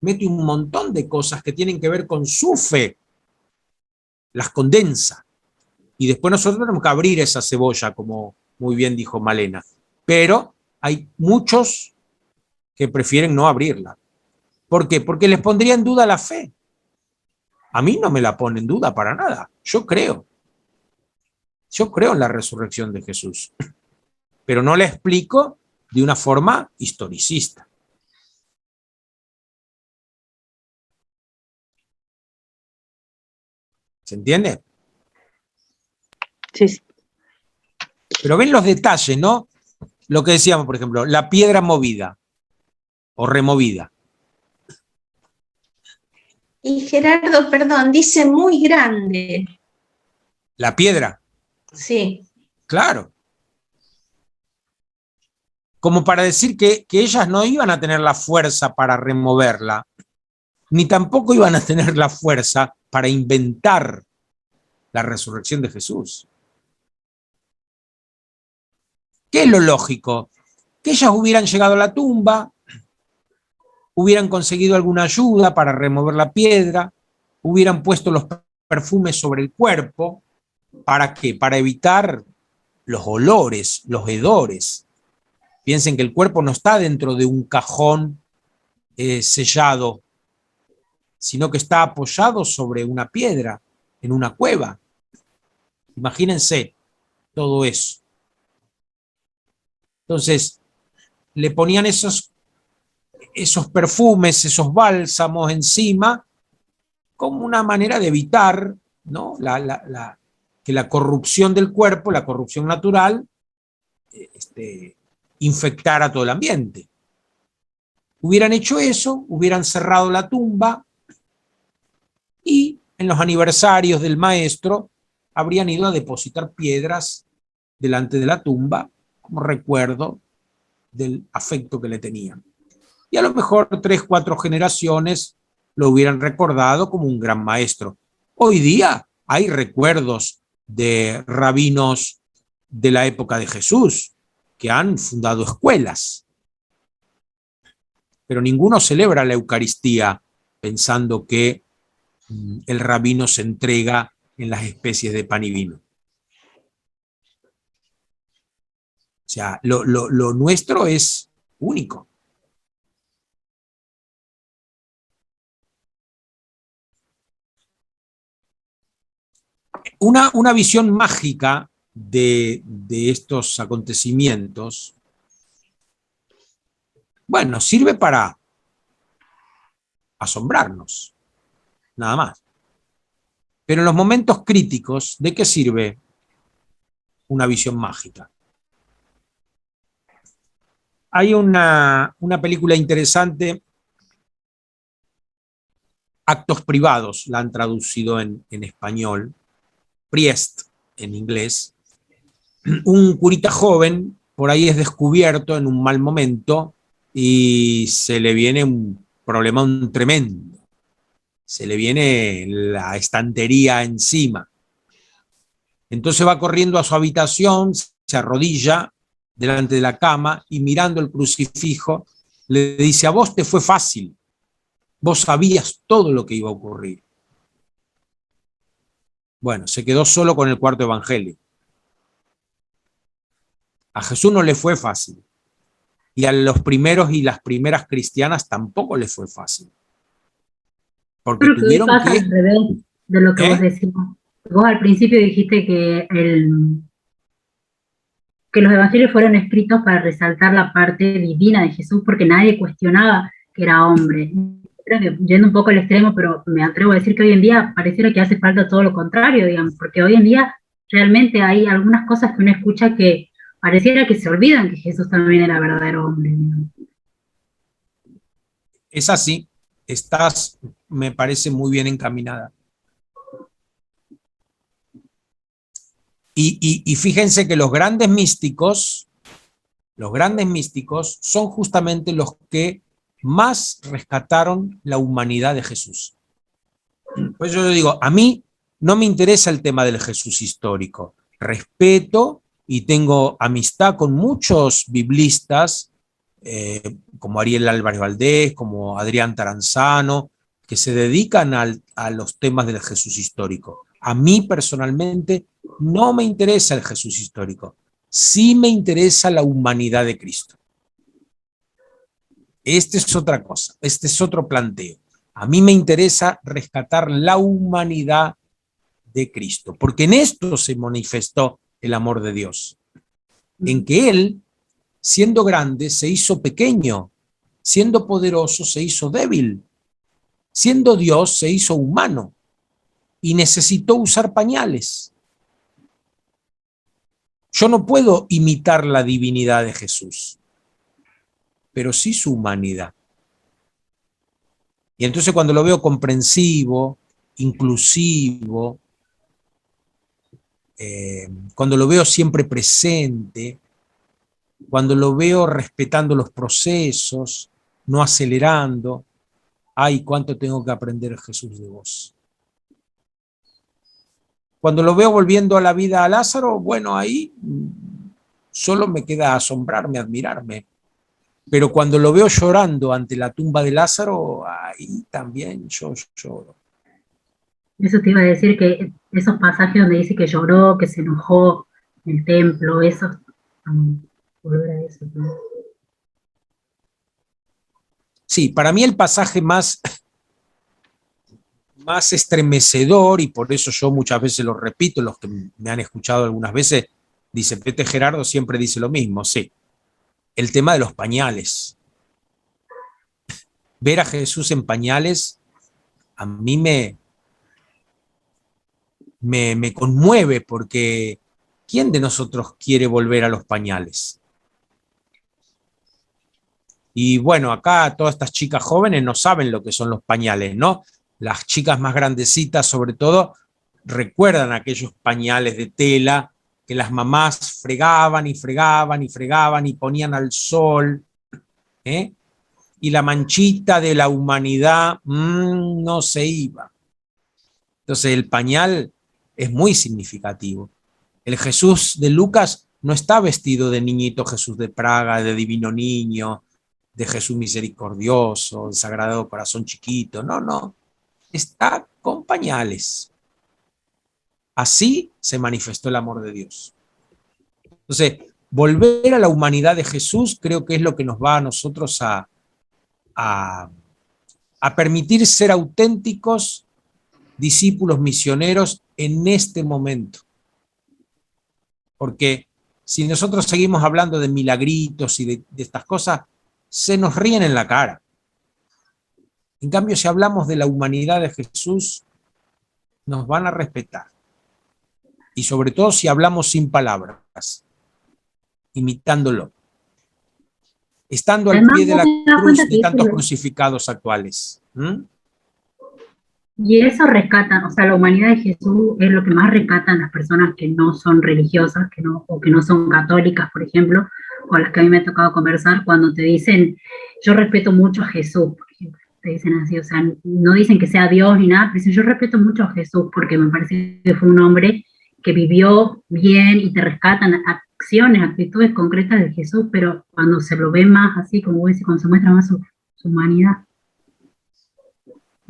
mete un montón de cosas que tienen que ver con su fe, las condensa. Y después nosotros tenemos que abrir esa cebolla, como muy bien dijo Malena. Pero hay muchos que prefieren no abrirla. ¿Por qué? Porque les pondría en duda la fe. A mí no me la pone en duda para nada. Yo creo. Yo creo en la resurrección de Jesús. Pero no la explico de una forma historicista. ¿Se entiende? Sí. Pero ven los detalles, ¿no? Lo que decíamos, por ejemplo, la piedra movida o removida. Y Gerardo, perdón, dice muy grande. La piedra. Sí. Claro. Como para decir que ellas no iban a tener la fuerza para removerla, ni tampoco iban a tener la fuerza para inventar la resurrección de Jesús. ¿Qué es lo lógico? Que ellas hubieran llegado a la tumba, hubieran conseguido alguna ayuda para remover la piedra, hubieran puesto los perfumes sobre el cuerpo. ¿Para qué? Para evitar los olores, los hedores. Piensen que el cuerpo no está dentro de un cajón sellado, sino que está apoyado sobre una piedra, en una cueva. Imagínense todo eso. Entonces, le ponían esos perfumes, esos bálsamos encima, como una manera de evitar, ¿no?, que la corrupción del cuerpo, la corrupción natural, infectara todo el ambiente. Hubieran hecho eso, hubieran cerrado la tumba y en los aniversarios del maestro habrían ido a depositar piedras delante de la tumba como recuerdo del afecto que le tenían. Y a lo mejor 3, 4 generaciones lo hubieran recordado como un gran maestro. Hoy día hay recuerdos de rabinos de la época de Jesús que han fundado escuelas, pero ninguno celebra la Eucaristía pensando que el rabino se entrega en las especies de pan y vino. O sea, lo nuestro es único. Una visión mágica de estos acontecimientos, bueno, sirve para asombrarnos, nada más. Pero en los momentos críticos, ¿de qué sirve una visión mágica? Hay una película interesante, Actos Privados, la han traducido en español, Priest en inglés. Un curita joven por ahí es descubierto en un mal momento y se le viene un problemón tremendo. Se le viene la estantería encima. Entonces va corriendo a su habitación, se arrodilla delante de la cama y mirando el crucifijo le dice: a vos te fue fácil, vos sabías todo lo que iba a ocurrir. Bueno, se quedó solo con el cuarto evangelio. A Jesús no le fue fácil. Y a los primeros y las primeras cristianas tampoco les fue fácil. Porque Creo que hoy tuvieron pasa que... al revés de lo que vos decías. Vos al principio dijiste que los evangelios fueron escritos para resaltar la parte divina de Jesús porque nadie cuestionaba que era hombre. Creo que yendo un poco al extremo, pero me atrevo a decir que hoy en día pareciera que hace falta todo lo contrario, digamos, porque hoy en día realmente hay algunas cosas que uno escucha que pareciera que se olvidan que Jesús también era verdadero hombre, digamos. Es así, estás, me parece, muy bien encaminada. Y fíjense que los grandes místicos son justamente los que más rescataron la humanidad de Jesús. Pues yo digo, a mí no me interesa el tema del Jesús histórico. Respeto y tengo amistad con muchos biblistas, como Ariel Álvarez Valdés, como Adrián Taranzano, que se dedican a los temas del Jesús histórico. A mí personalmente no me interesa el Jesús histórico, sí me interesa la humanidad de Cristo. Esta es otra cosa, este es otro planteo. A mí me interesa rescatar la humanidad de Cristo, porque en esto se manifestó el amor de Dios, en que Él, siendo grande, se hizo pequeño, siendo poderoso, se hizo débil, siendo Dios, se hizo humano y necesitó usar pañales. Yo no puedo imitar la divinidad de Jesús, pero sí su humanidad. Y entonces cuando lo veo comprensivo, inclusivo, cuando lo veo siempre presente, cuando lo veo respetando los procesos, no acelerando, ay, cuánto tengo que aprender, Jesús, de vos. Cuando lo veo volviendo a la vida a Lázaro, bueno, ahí solo me queda asombrarme, admirarme. Pero cuando lo veo llorando ante la tumba de Lázaro, ahí también yo lloro. Eso te iba a decir, que esos pasajes donde dice que lloró, que se enojó en el templo, eso, volver a eso, ¿no? Sí, para mí el pasaje más estremecedor, y por eso yo muchas veces lo repito, los que me han escuchado algunas veces, dice, Pete Gerardo siempre dice lo mismo, sí, el tema de los pañales. Ver a Jesús en pañales a mí me conmueve, porque ¿quién de nosotros quiere volver a los pañales? Y bueno, acá todas estas chicas jóvenes no saben lo que son los pañales, ¿no? Las chicas más grandecitas, sobre todo, recuerdan aquellos pañales de tela que las mamás fregaban y fregaban y fregaban y ponían al sol, ¿eh? Y la manchita de la humanidad no se iba. Entonces el pañal es muy significativo. El Jesús de Lucas no está vestido de niñito Jesús de Praga, de divino niño, de Jesús misericordioso, de Sagrado Corazón chiquito, no, no. Está con pañales. Así se manifestó el amor de Dios. Entonces, volver a la humanidad de Jesús creo que es lo que nos va a nosotros a permitir ser auténticos discípulos misioneros en este momento. Porque si nosotros seguimos hablando de milagritos y de estas cosas, se nos ríen en la cara. En cambio, si hablamos de la humanidad de Jesús, nos van a respetar. Y sobre todo si hablamos sin palabras, imitándolo. Estando al pie de la cruz de tantos crucificados actuales. Y eso rescatan, o sea, la humanidad de Jesús es lo que más rescatan las personas que no son religiosas, o que no son católicas, por ejemplo, con las que a mí me ha tocado conversar, cuando te dicen, yo respeto mucho a Jesús, por ejemplo, te dicen así, o sea, no dicen que sea Dios ni nada, pero dicen, yo respeto mucho a Jesús porque me parece que fue un hombre que vivió bien, y te rescatan acciones, actitudes concretas de Jesús, pero cuando se lo ve más así, como vos decís, cuando se muestra más su humanidad.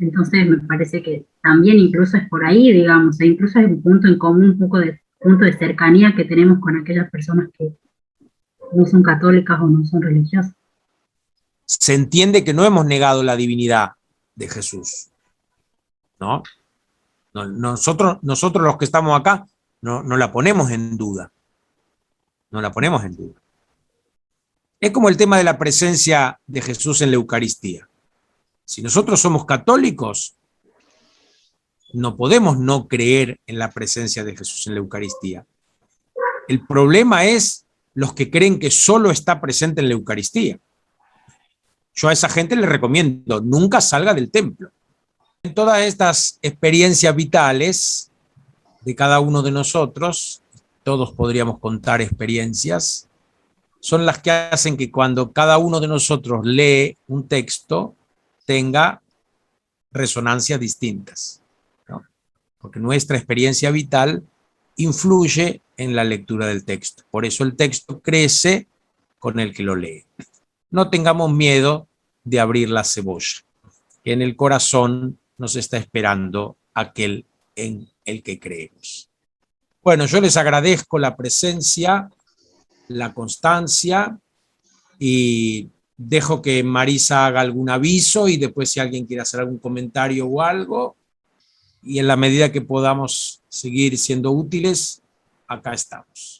Entonces me parece que también incluso es por ahí, digamos, incluso es un punto en común, un poco de punto de cercanía que tenemos con aquellas personas que no son católicas o no son religiosas. Se entiende que no hemos negado la divinidad de Jesús, ¿no? Nosotros los que estamos acá no la ponemos en duda. No la ponemos en duda. Es como el tema de la presencia de Jesús en la Eucaristía. Si nosotros somos católicos, no podemos no creer en la presencia de Jesús en la Eucaristía. El problema es los que creen que solo está presente en la Eucaristía. Yo a esa gente les recomiendo, nunca salga del templo. En todas estas experiencias vitales de cada uno de nosotros, todos podríamos contar experiencias, son las que hacen que cuando cada uno de nosotros lee un texto, tenga resonancias distintas, ¿no? Porque nuestra experiencia vital influye en la lectura del texto. Por eso el texto crece con el que lo lee. No tengamos miedo de abrir la cebolla, que en el corazón nos está esperando aquel en el que creemos. Bueno, yo les agradezco la presencia, la constancia, y dejo que Marisa haga algún aviso y después si alguien quiere hacer algún comentario o algo, y en la medida que podamos seguir siendo útiles, acá estamos.